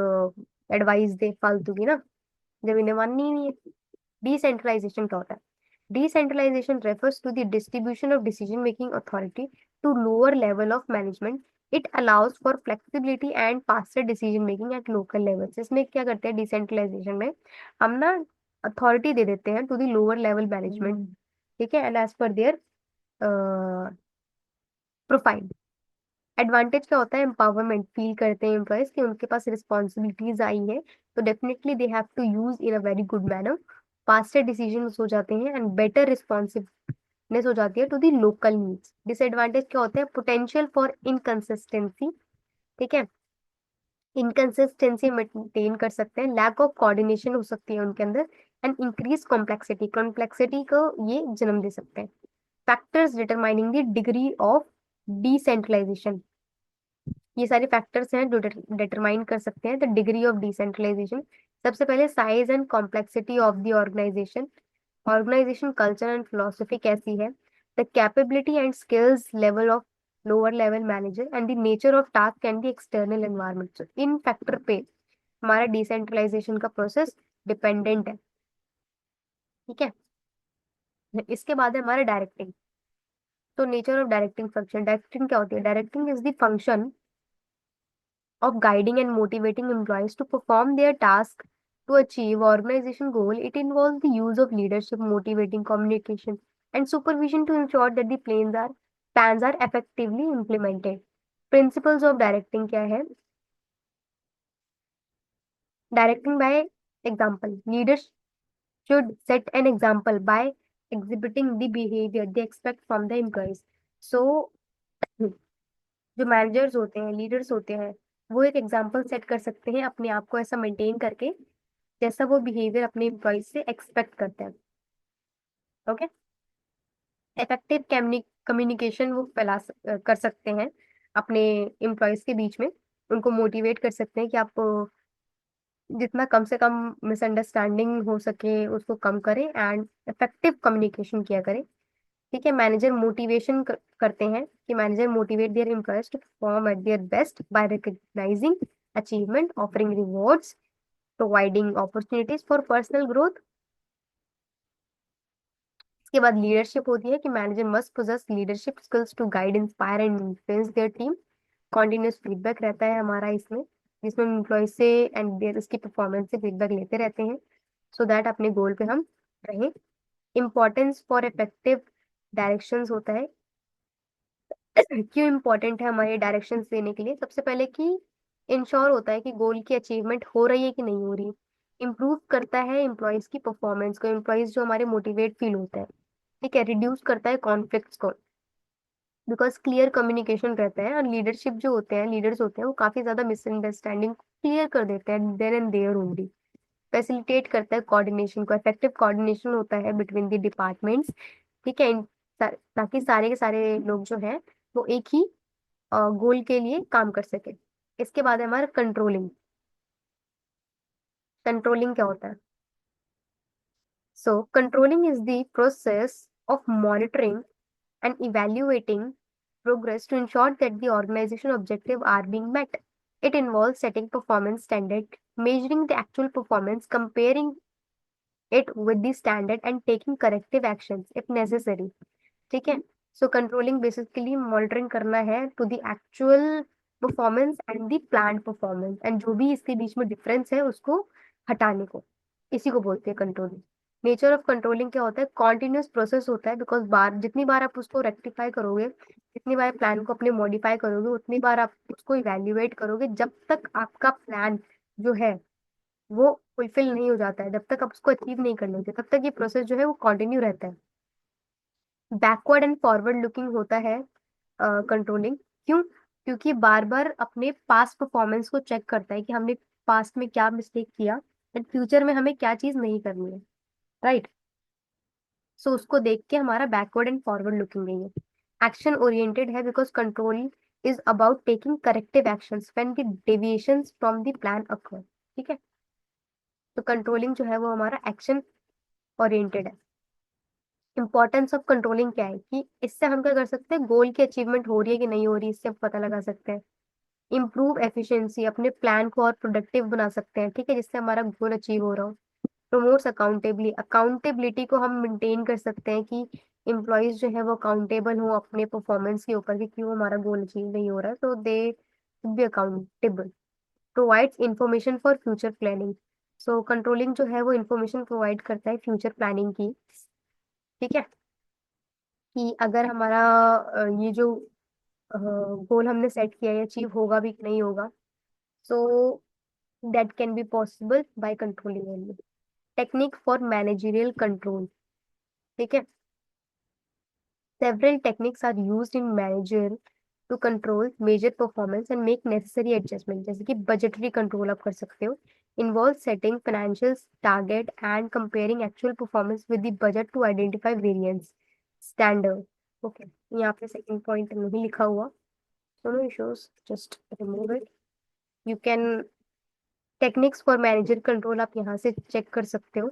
एडवाइस दे फालतू की ना, जब इन्हें माननी ही नहीं है। डिसेंट्रलाइजेशन क्या होता है? Decentralization refers to the distribution of decision-making authority to lower level of management. It allows for flexibility and faster decision-making at local levels. इसमें क्या करते हैं डिसेंट्रलाइजेशन में, हम ना अथॉरिटी दे देते हैं to the lower level management, ठीक है, एंड एज पर देयर प्रोफाइल। एडवांटेज क्या होता है, एम्पावरमेंट फील करते हैं एम्प्लॉयज कि उनके पास रिस्पॉन्सिबिलिटीज आई है, तो definitely they have to use in a very good manner, faster decision हो जाते हैं एंड बेटर रिस्पॉन्सिवनेस हो जाती है to the local needs. Disadvantage क्या होते हैं, पोटेंशियल फॉर इनकंसिस्टेंसी, ठीक है, इनकंसिस्टेंसी मेंटेन कर सकते हैं, लैक ऑफ कोऑर्डिनेशन हो सकती है उनके अंदर, एंड इंक्रीज कॉम्प्लेक्सिटी, कॉम्प्लेक्सिटी को ये जन्म दे सकते हैं। Factors determining the degree of decentralisation, ये सारे फैक्टर्स हैं जो डिटरमाइन कर सकते हैं द डिग्री ऑफ डिसेंट्रलाइजेशन। सबसे पहले size and complexity of the organisation, organisation culture and philosophy कैसी है, the capability and skills level of lower level manager, and the nature of task and the external environment. तो इन factor पे हमारा decentralisation का process dependent है। ठीक है, इसके बाद है हमारा डायरेक्टिंग। तो nature of directing function, directing क्या होती है, directing is the function of guiding and motivating employees to perform their task to achieve organization goal. It involves the use of leadership, motivating communication, and supervision to ensure that the plans are effectively implemented. Principles of directing क्या है? Directing by example. Leaders should set an example by exhibiting the behavior they expect from the employees. So जो managers होते हैं, leaders होते हैं, वो एक example set कर सकते हैं अपने आप को ऐसा मेंटेन करके जैसा वो बिहेवियर अपने एम्प्लॉयज से एक्सपेक्ट करते हैं। ओके, इफेक्टिव कम्युनिकेशन वो कर सकते हैं अपने एम्प्लॉयज के बीच में, उनको मोटिवेट कर सकते हैं कि आप जितना कम से कम मिसअंडरस्टैंडिंग हो सके उसको कम करें एंड इफेक्टिव कम्युनिकेशन किया करें। ठीक है, मैनेजर मोटिवेशन करते हैं कि manager motivate their employees to perform at their best by recognising achievement, offering rewards, providing opportunities for personal growth. इसके बाद लीडरशिप होती है कि manager must possess leadership skills to guide, inspire and influence their team. Continuous feedback रहता है हमारा इसमें, जिसमें एम्प्लॉय से एंड देयर उसकी परफॉर्मेंस से फीडबैक लेते रहते हैं सो दैट अपने गोल पे हम रहें। इम्पोर्टेंस फॉर इफेक्टिव डायरेक्शंस होता है क्यों इम्पोर्टेंट है हमारे डायरेक्शंस देने के लिए, सबसे पहले कि इंश्योर होता है कि गोल की अचीवमेंट हो रही है कि नहीं हो रही, इम्प्रूव करता है एम्प्लॉयज की परफॉर्मेंस को, एम्प्लॉयज जो हमारे मोटिवेट फील होते हैं, ठीक है, रिड्यूस करता है कॉन्फ्लिक्ट्स को बिकॉज क्लियर कम्युनिकेशन रहता है, और लीडरशिप जो होते हैं, लीडर्स होते हैं, वो काफी ज्यादा मिसअंडरस्टैंडिंग क्लियर कर देते हैं then and there only. Facilitate करता है कोऑर्डिनेशन को, इफेक्टिव कोऑर्डिनेशन होता है बिटवीन द डिपार्टमेंट्स, ठीक है, ताकि सारे के सारे लोग जो हैं वो एक ही गोल के लिए काम कर सके। इसके बाद है हमारा कंट्रोलिंग। कंट्रोलिंग क्या होता है? So controlling is the process of monitoring and evaluating progress to ensure that the organization objectives are being met. It involves setting performance standard, measuring the actual performance, comparing it with the standard and taking corrective actions if necessary. ठीक है. सो controlling basically monitoring करना है to the actual performance and the plan performance, and जो भी इसके बीच में difference है उसको हटाने को, इसी को बोलते हैं कंट्रोलिंग. नेचर ऑफ कंट्रोलिंग क्या होता है? कॉन्टिन्यूस प्रोसेस होता है, बिकॉज बार जितनी बार आप उसको रेक्टिफाई करोगे, जितनी बार प्लान को अपने मॉडिफाई करोगे, उतनी बार आप उसको इवेल्युएट करोगे, जब तक आपका प्लान जो है वो फुलफिल नहीं हो जाता है, जब तक आप उसको अचीव नहीं कर लेते, तब तक ये प्रोसेस जो है वो कंटिन्यू रहता है. बैकवर्ड एंड फॉरवर्ड लुकिंग होता है कंट्रोलिंग. क्यों? क्योंकि बार बार अपने पास्ट परफॉर्मेंस को चेक करता है कि हमने पास्ट में क्या मिस्टेक किया एंड फ्यूचर में हमें क्या चीज नहीं करनी है. राइट. सो उसको देख के हमारा बैकवर्ड एंड फॉरवर्ड लुकिंग है ये. एक्शन ओरिएंटेड है because control is about taking corrective actions when the deviations from the plan occur. ठीक है. तो कंट्रोलिंग जो है वो हमारा एक्शन ओरिएंटेड है. इंपॉर्टेंस ऑफ कंट्रोलिंग क्या है कि इससे हम क्या कर सकते हैं? गोल की अचीवमेंट हो रही है कि नहीं हो रही, इससे हम पता लगा सकते हैं. इम्प्रूव एफिशिएंसी, अपने प्लान को और प्रोडक्टिव बना सकते हैं, ठीक है, जिससे हमारा गोल अचीव हो रहा हो. प्रमोट्स अकाउंटेबली, अकाउंटेबिलिटी को हम मेंटेन कर सकते हैं कि एम्प्लॉयज जो है वो अकाउंटेबल हो अपने परफॉर्मेंस के ऊपर कि क्यों हमारा गोल अचीव नहीं हो रहा है, तो दे be accountable. Provides information for future planning. So controlling जो है वो इंफॉर्मेशन प्रोवाइड करता है फ्यूचर प्लानिंग की. ठीक है. कि अगर हमारा ये जो गोल हमने सेट किया है अचीव होगा भी कि नहीं होगा, so that can be possible by controlling only. Technique for managerial control. ठीक है. Several techniques are used in manager to control measure performance and make necessary adjustment. जैसे कि बजटरी कंट्रोल आप कर सकते हो. Involve setting financial target and comparing actual performance with the budget to identify variance standard. Okay. यहाँ पे second point नहीं लिखा हुआ. So no issues, just remove it. You can techniques for manager control आप यहाँ से चेक कर सकते हो.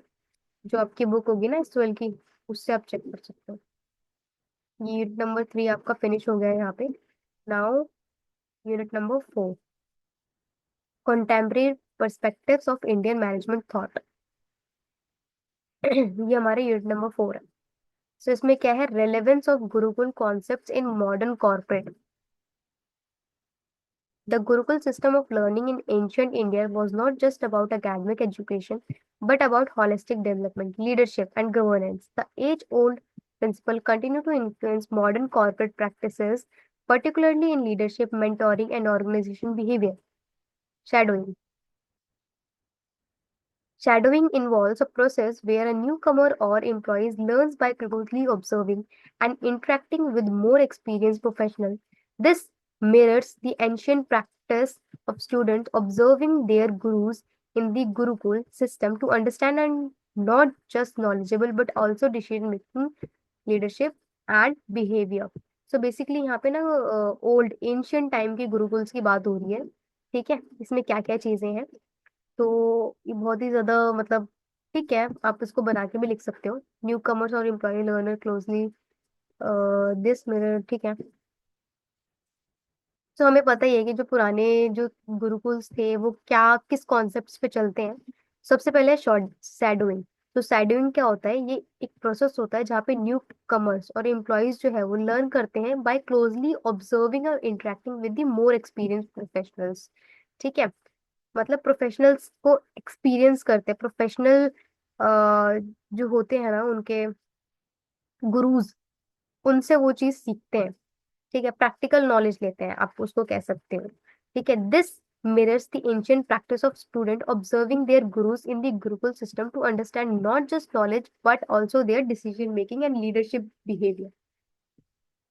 जो आपकी बुक होगी ना इस 12 की, उससे आप चेक कर सकते हो. यूनिट नंबर 3 आपका फिनिश हो गया है यहाँ पे. Now unit number 4, contemporary perspectives of Indian management thought. ये हमारे यूनिट नंबर 4 है. सो इसमें क्या है? Relevance of Gurukul concepts in modern corporate. The Gurukul system of learning in ancient India was not just about academic education, but about holistic development, leadership, and governance. The age-old principle continue to influence modern corporate practices, particularly in leadership, mentoring, and organization behavior. Shadowing. Shadowing involves a process where a newcomer or employee learns by closely observing and interacting with more experienced professionals. This mirrors the ancient practice of students observing their gurus in the Gurukul system to understand and not just knowledgeable but also decision making, leadership and behavior. So basically यहाँ पे ना old ancient time के गुरुकुल्स की बात हो रही है. ठीक है. इसमें क्या क्या चीजें हैं, तो ये बहुत ही ज्यादा मतलब ठीक है, आप इसको बना के भी लिख सकते हो. न्यू कमर्स और employee learner closely this mirror. ठीक है. तो हमें पता ही है कि जो पुराने जो गुरुकुल्स थे वो क्या किस कॉन्सेप्ट्स पे चलते हैं. सबसे पहले शॉर्ट शैडोइंग. तो शैडोइंग क्या होता है? ये एक प्रोसेस होता है जहाँ पे न्यू कमर्स और एम्प्लॉयज जो है वो लर्न करते हैं बाय क्लोजली ऑब्जर्विंग और interacting with the more experience professionals. ठीक है. मतलब प्रोफेशनल्स को एक्सपीरियंस करते हैं. प्रोफेशनल जो होते हैं ना उनके गुरुज, उनसे वो चीज सीखते हैं. ठीक है. प्रैक्टिकल नॉलेज लेते हैं, आप उसको कह सकते हो. ठीक है. This mirrors the ancient practice of student observing their gurus in the Gurukul system to understand not just knowledge but also their decision making and leadership behavior.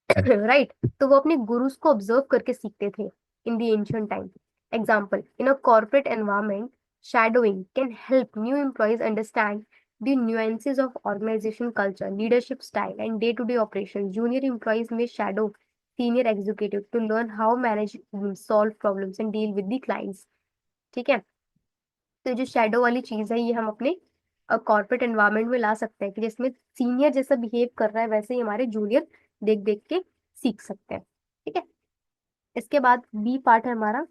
Right. तो वो अपने गुरुज को ऑब्जर्व करके सीखते थे in the ancient time. Example, in a corporate environment shadowing can help new employees understand the nuances of organization culture, leadership style, and day-to-day operations. Junior employees may shadow senior executive to learn how manage teams, solve problems, and deal with the clients. ठीक है. तो ये जो shadow वाली चीज है ये हम अपने कॉर्पोरेट एनवायरनमेंट में ला सकते हैं कि जिसमें सीनियर जैसा बिहेव कर रहा है वैसे ही हमारे जूनियर देख देख के सीख सकते हैं। ठीक है। इसके बाद बी पार्ट है हमारा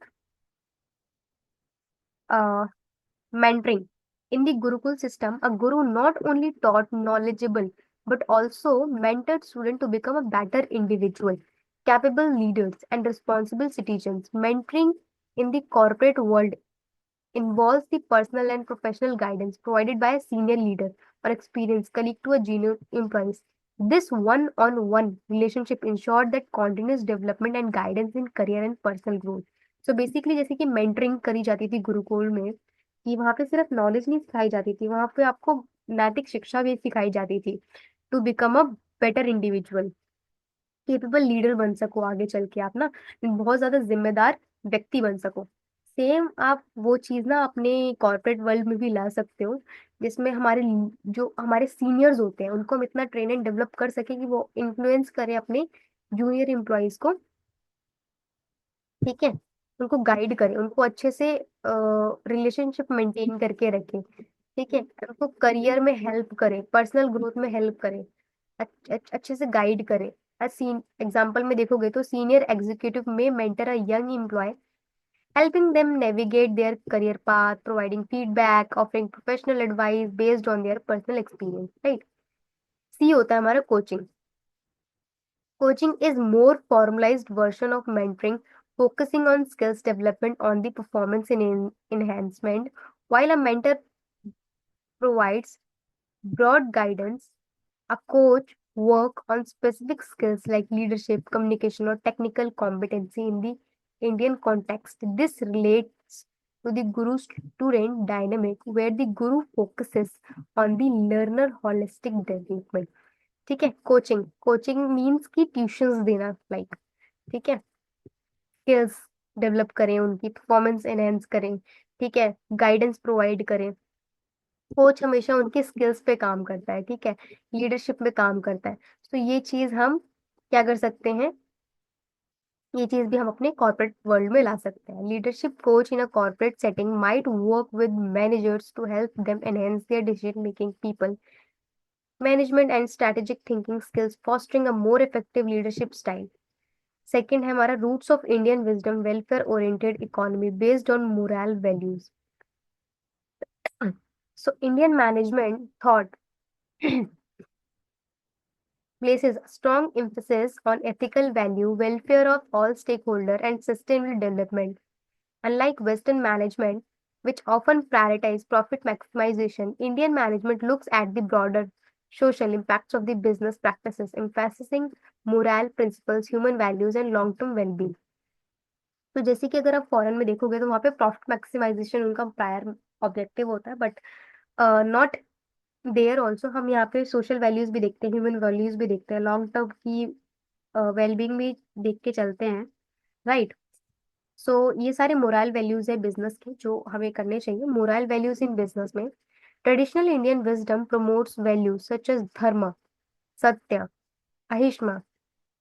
mentoring. In the Gurukul system, a guru not only taught knowledgeable but also mentored students to become a better individual, capable leaders, and responsible citizens. Mentoring in the corporate world involves the personal and professional guidance provided by a senior leader or experienced colleague to a junior employee. This one-on-one relationship ensured that continuous development and guidance in career and personal growth. So basically जैसे कि mentoring करी जाती थी गुरुकुल में, कि वहां पे सिर्फ नॉलेज नहीं सिखाई जाती थी, वहां पे आपको नैतिक शिक्षा भी सिखाई जाती थी, to become a better individual, capable leader बन सको, आगे चल के आप ना बहुत ज्यादा जिम्मेदार व्यक्ति बन सको। सेम आप वो चीज ना अपने कॉर्पोरेट वर्ल्ड में भी ला सकते हो, जिसमें हमारे जो हमारे सीनियर्स होते हैं उनको हम इतना ट्रेन एंड डेवलप कर सके कि वो इन्फ्लुएंस करें अपने जूनियर एम्प्लॉयज को। ठीक है। उनको गाइड करें, उनको अच्छे से रिलेशनशिप मेंटेन करके रखें। ठीक है। उनको करियर में हेल्प करें, पर्सनल ग्रोथ में हेल्प करें, अच्छे से गाइड करें। एग्जाम्पल में देखोगे तो सीनियर एग्जीक्यूटिव में mentor a young employee, helping them navigate their career path, providing feedback, offering professional advice based on their personal experience, right? C होता है हमारा coaching. Coaching is more formalized version of mentoring, focusing on skills development on the performance enhancement, while a mentor provides broad guidance. A coach work on specific skills like leadership, communication, or technical competency in the Indian context. This relates to the guru-student dynamic, where the guru focuses on the learner holistic development. ठीक है। Coaching, coaching means की tuitions देना, like, ठीक है, skills develop करें, उनकी performance enhance करें। ठीक है। गाइडेंस प्रोवाइड करें। कोच हमेशा उनके स्किल्स पे काम करता है, ठीक है, लीडरशिप में काम करता है। तो ये चीज हम क्या कर सकते हैं, ये चीज भी हम अपने कॉर्पोरेट वर्ल्ड में ला सकते हैं। Leadership coach in a corporate setting might work with managers to help them enhance their decision making, people management and strategic thinking skills, fostering a more effective leadership style. Second है हमारा roots of Indian wisdom, welfare oriented economy based on moral values. So Indian management thought places a strong emphasis on ethical value, welfare of all stakeholders, and sustainable development. Unlike Western management, which often prioritize profit maximization, Indian management looks at the broader social impacts of the business practices, emphasizing moral principles, human values, and long-term well-being. तो जैसे कि अगर आप foreign में देखोगे तो वहाँ पे प्रॉफिट मैक्सिमाइजेशन उनका प्रायर ऑब्जेक्टिव होता है, बट नॉट देयर ऑल्सो हम यहाँ पे सोशल वैल्यूज भी देखते हैं, ह्यूमन वैल्यूज भी देखते हैं, लॉन्ग टर्म की वेलबींग भी देख के चलते हैं, राइट। सो ये सारे मोरल वैल्यूज है बिजनेस के जो हमें करने चाहिए। मोरल वैल्यूज इन बिजनेस में traditional Indian wisdom promotes values such as dharma, satya, अहिष्मा.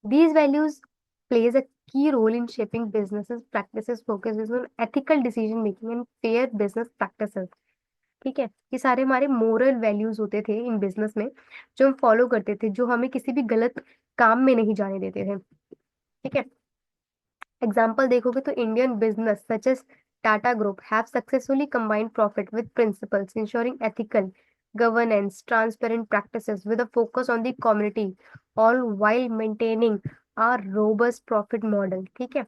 These values plays a key role in shaping businesses practices focuses on ethical decision making and fair business practices. ठीक है। ये सारे हमारे मोरल वैल्यूज होते थे इन business में, जो हम फॉलो करते थे, जो हमें किसी भी गलत काम में नहीं जाने देते थे। ठीक है। एग्जाम्पल देखोगे तो Indian business such as Tata group have successfully combined profit with principles ensuring ethical governance, transparent practices with a focus on the community, all while maintaining a robust profit model। ठीक है।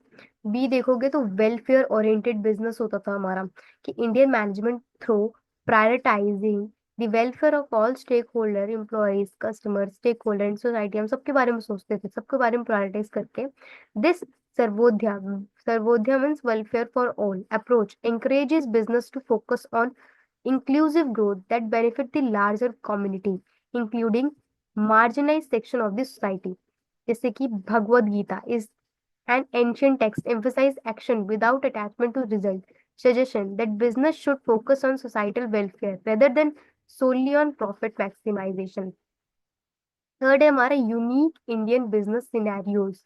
बी देखोगे तो welfare oriented business होता था हमारा, कि Indian management through prioritising the welfare of all stakeholder, employees, customer, stakeholder and society, हम सबके बारे में सोचते थे, सबके बारे में प्रायोरिटाइज करके this सर्वोध्या, सर्वोध्या means welfare for all approach encourages business to focus on inclusive growth that benefit the larger community, including marginalized section of the society. जैसे कि Bhagavad Gita is an ancient text emphasize action without attachment to result, suggestion that business should focus on societal welfare rather than solely on profit maximization. Third है हमारा unique Indian business scenarios.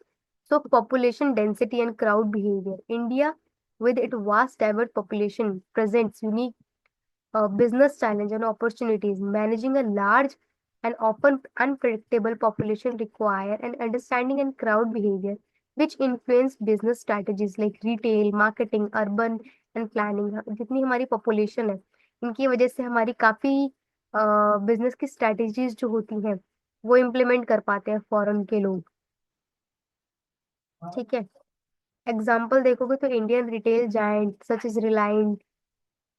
So population density and crowd behaviour, India with its vast diverse population presents unique business challenge and opportunities. Managing a large and often unpredictable population require an understanding and crowd behavior, which influence business strategies like retail, marketing, urban and planning. जितनी हमारी population है, इनकी वजह से हमारी काफी business की strategies जो होती हैं वो इम्प्लीमेंट कर पाते हैं फॉरेन के लोग। ठीक है। एग्जाम्पल देखोगे तो Indian retail giant such is Reliance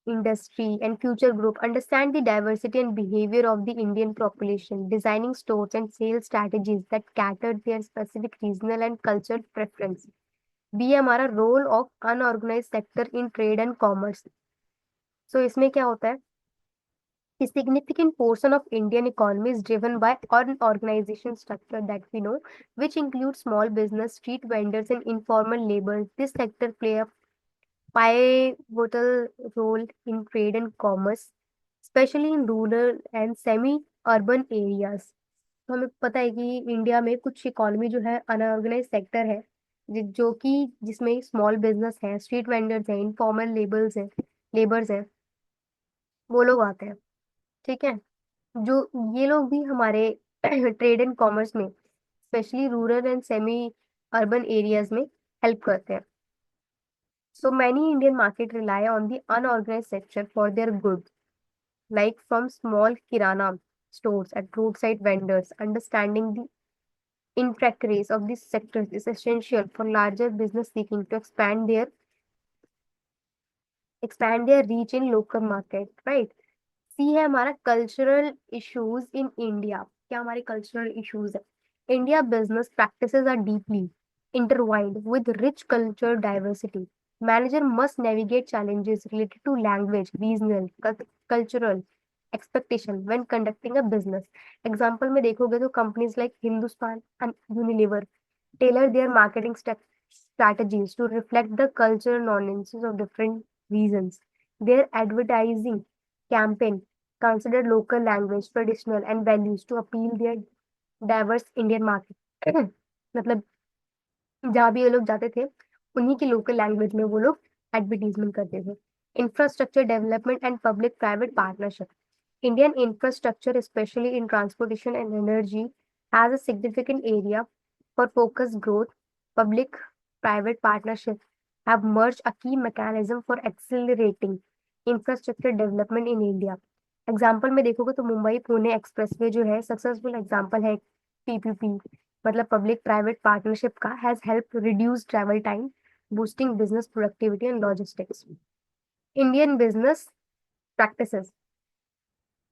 industry and future group understand the diversity and behavior of the Indian population, designing stores and sales strategies that cater their specific regional and cultural preference. B है हमारा role of unorganized sector in trade and commerce. So इसमें क्या होता है कि significant portion of Indian economy is driven by unorganization structure that we know, which includes small business, street vendors, and informal labor. This sector play a pivotal role in trade and commerce, especially in rural and semi-urban areas. तो हमें पता है कि India में कुछ economy जो है unorganised sector है, जो कि जिसमें स्मॉल बिजनेस है, स्ट्रीट वेंडर्स हैं, इनफॉर्मल लेबर्स हैं, वो लोग आते हैं। ठीक है। जो ये लोग भी हमारे ट्रेड एंड कॉमर्स में specially rural and semi urban areas में हेल्प करते हैं। So many Indian market rely on the unorganized sector for their goods, like from small kirana stores at roadside vendors. Understanding the intricacies of these sectors is essential for larger business seeking to expand their reach in local market, right? सी है हमारा cultural issues in India. क्या हमारे cultural issues है? India business practices are deeply intertwined with rich cultural diversity. Manager must navigate challenges related to language, regional, cultural expectation when conducting a business. Example में देखोगे तो companies like Hindustan and Unilever tailor their marketing strategies to reflect the cultural nuances of different regions. Their advertising campaign consider local language, traditional and values to appeal their diverse Indian market. मतलब जहाँ भी ये लोग जाते थे उन्हीं की local language में वो लोग एडवर्टीजमेंट करते थे। Infrastructure development and public private partnership. Indian infrastructure specially in transportation and energy has a significant area for focus growth. Public private partnership have merged a key mechanism for accelerating infrastructure development in India. Example में देखोगे तो Mumbai Pune expressway जो है successful example है PPP, मतलब public private partnership का, has help reduce travel time, boosting business productivity and logistics. Indian business practices.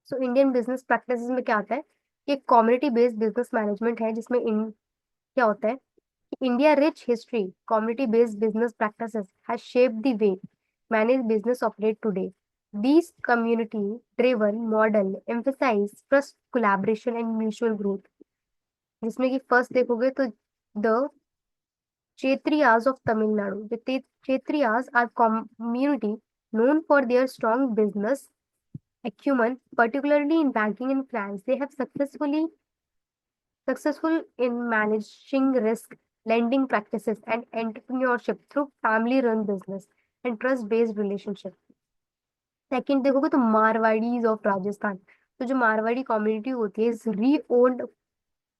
So Indian business practices में क्या आता है कि कम्युनिटी बेस्ड बिजनेस मैनेजमेंट है, जिसमें क्या होता है कि India rich history, community based business practices has shaped the way manage business operate today. These community driven model emphasize trust, collaboration and mutual growth, जिसमें कि फर्स्ट देखोगे तो the Kshatriyas of Tamil Nadu. The Kshatriyas are community known for their strong business acumen, particularly in banking and finance. They have successful in managing risk, lending practices, and entrepreneurship through family-run business and trust-based relationship. Second देखोगे तो Marwaris of Rajasthan. तो जो Marwari community होती है is री owned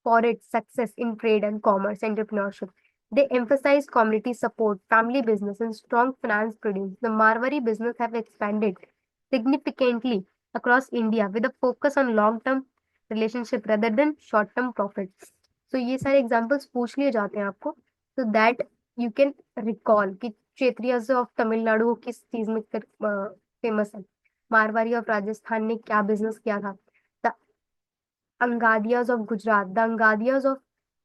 for its success in trade and commerce entrepreneurship. They emphasize community support, family business, and strong finance prudence. The Marwari business have expanded significantly across India with a focus on long-term relationship rather than short-term profits. So ये सारे examples पूछ लिए जाते हैं आपको, so that you can recall कि क्षेत्रीय of Tamil Nadu किस चीज में फेमस है, मारवाड़ी ऑफ राजस्थान ने क्या बिजनेस किया था, Angadias of Gujarat. The Angadias of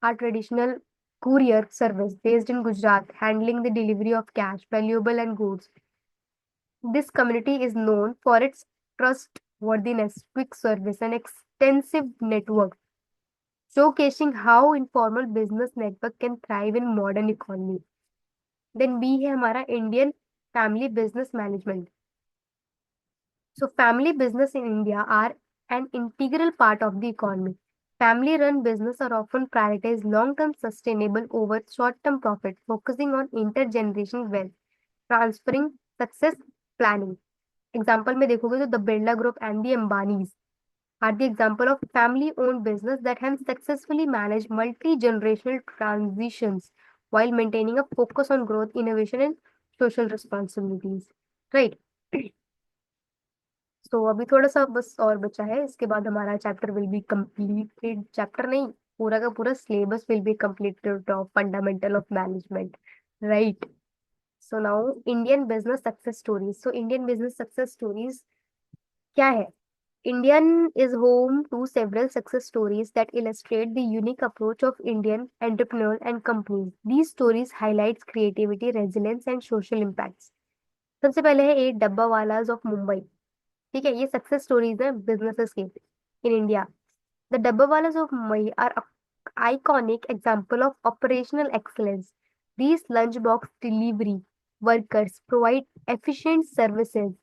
are traditional courier service based in Gujarat, handling the delivery of cash, valuable and goods. This community is known for its trustworthiness, quick service, and extensive network, showcasing how informal business network can thrive in modern economy. Then B है हमारा Indian family business management. So family business in India are an integral part of the economy. Family-run business are often prioritize long-term sustainable over short-term profit, focusing on intergenerational wealth, transferring success planning. Example में देखोगे तो the Birla group and the Ambanis are the example of family-owned business that have successfully managed multi-generational transitions while maintaining a focus on growth, innovation, and social responsibilities. Right? So अभी थोड़ा सा बस और बचा है, इसके बाद हमारा chapter will be completed, chapter नहीं, पूरा का पूरा syllabus will be completed of fundamental of management. Right. So now Indian business success stories. So Indian business success stories क्या है? Indian is home to several success stories that illustrate the unique approach of Indian entrepreneurs and companies. These stories highlights creativity, resilience and social impacts. सबसे पहले है eight डब्बा वालाज of Mumbai. ठीक है, ये success stories है बिजनेसेस के इन India. The dabbawalas of Mumbai are iconic example of operational excellence. These lunchbox delivery workers provide efficient services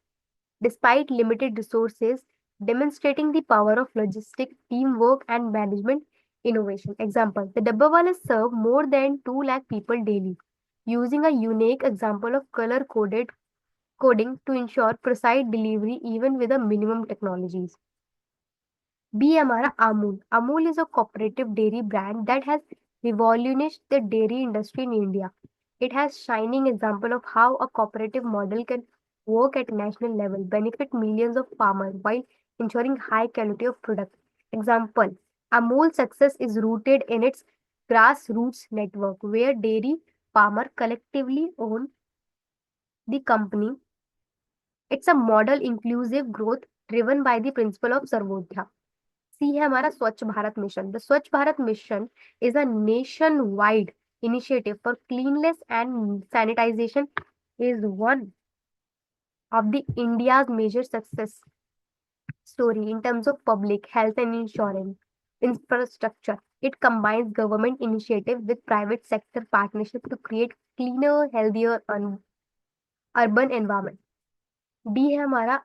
despite limited resources, demonstrating the power of logistic teamwork and management innovation. Example: the Dabbawalas serve more than 2 lakh people daily, using a unique example of color coded coding to ensure precise delivery even with a minimum technologies. B हमारा Amul. Amul is a cooperative dairy brand that has revolutionized the dairy industry in India. It has shining example of how a cooperative model can work at national level, benefit millions of farmers while ensuring high quality of product. Example: Amul's success is rooted in its grassroots network, where dairy farmer collectively own the company. It's a model inclusive growth driven by the principle of सर्वोदया. सी है हमारा स्वच्छ Bharat mission. The स्वच्छ Bharat mission is a nation wide initiative for cleanliness and sanitization, is one of the India's major success story in terms of public health and insurance infrastructure. It combines government initiative with private sector partnership to create cleaner, healthier urban environment. D है हमारा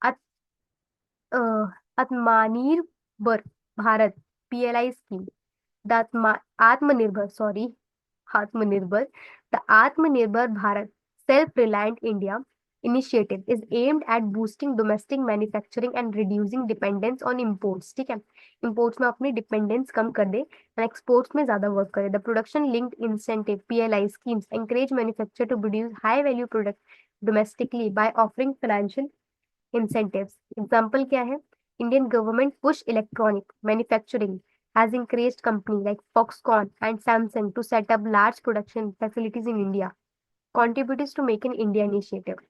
अत, अ, आत्मनिर्भर Bharat PLI scheme. The आत्मनिर्भर sorry आत्मनिर्भर the Atmanirbhar Bharat Self-Reliant India initiative is aimed at boosting domestic manufacturing and reducing dependence on imports. ठीक है, imports में अपनी dependence कम कर दे and exports में ज्यादा work करे. The production linked incentive PLI schemes encourage manufacturer to produce high value products domestically by offering financial incentives. Example क्या है? Indian government push electronic manufacturing has encouraged companies like Foxconn and Samsung to set up large production facilities in India, contributes to Make in India initiative.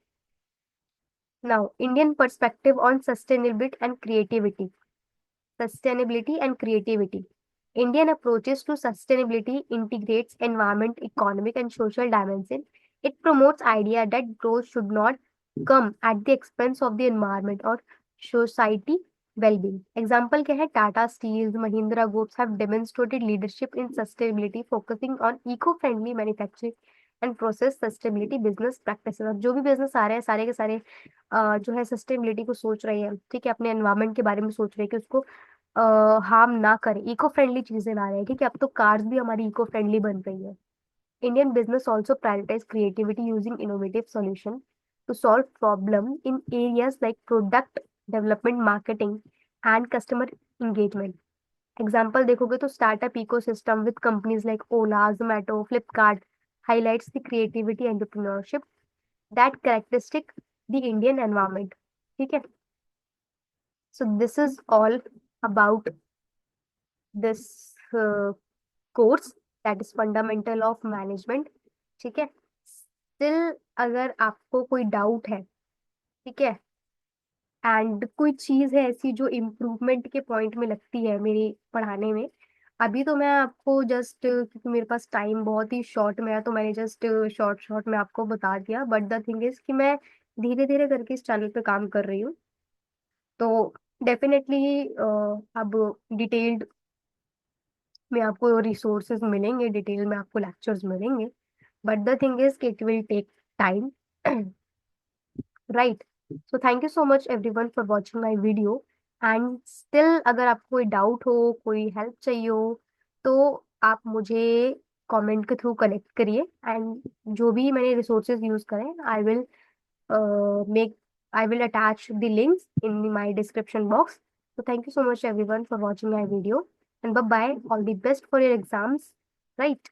Now, Indian perspective on sustainability and creativity. Sustainability and creativity. Indian approaches to sustainability integrates environment, economic, and social dimension. It promotes idea that growth should not come at the expense of the environment or society well-being. Example क्या है? Tata Steels, Mahindra Groups have demonstrated leadership in sustainability, focusing on eco-friendly manufacturing and process sustainability business practices. अब जो भी business आ रहे हैं सारे के सारे जो है सस्टेनेबिलिटी को सोच रहे हैं. ठीक है, अपने एनवायरमेंट के बारे में सोच रहे हैं कि उसको हार्म ना करे, इको फ्रेंडली चीजें ला रहे हैं. ठीक है, अब तो कार्स भी हमारी इको फ्रेंडली बन रही है. Indian business also prioritise creativity using innovative solution to solve problem in areas like product development, marketing and customer engagement. Example देखोगे तो startup ecosystem with companies like Ola, Zomato, Flipkart highlights the creativity entrepreneurship that characteristic the Indian environment. ठीक है, so this is all about this course, that is fundamental of management. ठीक है, still अगर आपको कोई doubt है, ठीक है, एंड कोई चीज है ऐसी जो इम्प्रूवमेंट के पॉइंट में लगती है मेरी पढ़ाने में, अभी तो मैं आपको जस्ट क्योंकि मेरे पास टाइम बहुत ही शॉर्ट में है तो मैंने जस्ट शॉर्ट शॉर्ट में आपको बता दिया. बट द थिंग इज कि मैं धीरे धीरे करके इस चैनल पे काम कर रही हूँ. तो डेफिनेटली अब डिटेल्ड में आपको रिसोर्सेज मिलेंगे, डिटेल में आपको लेक्चर्स मिलेंगे. बट द थिंग इज कि it will take time. Right. So thank you so much everyone for watching my video. And still अगर आपको कोई डाउट हो, कोई हेल्प चाहिए हो, तो आप मुझे कमेंट के थ्रू कनेक्ट करिए. एंड जो भी मैंने रिसोर्सेज यूज करें I will make I will attach the links in my description box. So thank you so much everyone for watching my video, and bye bye. All the best for your exams. Right.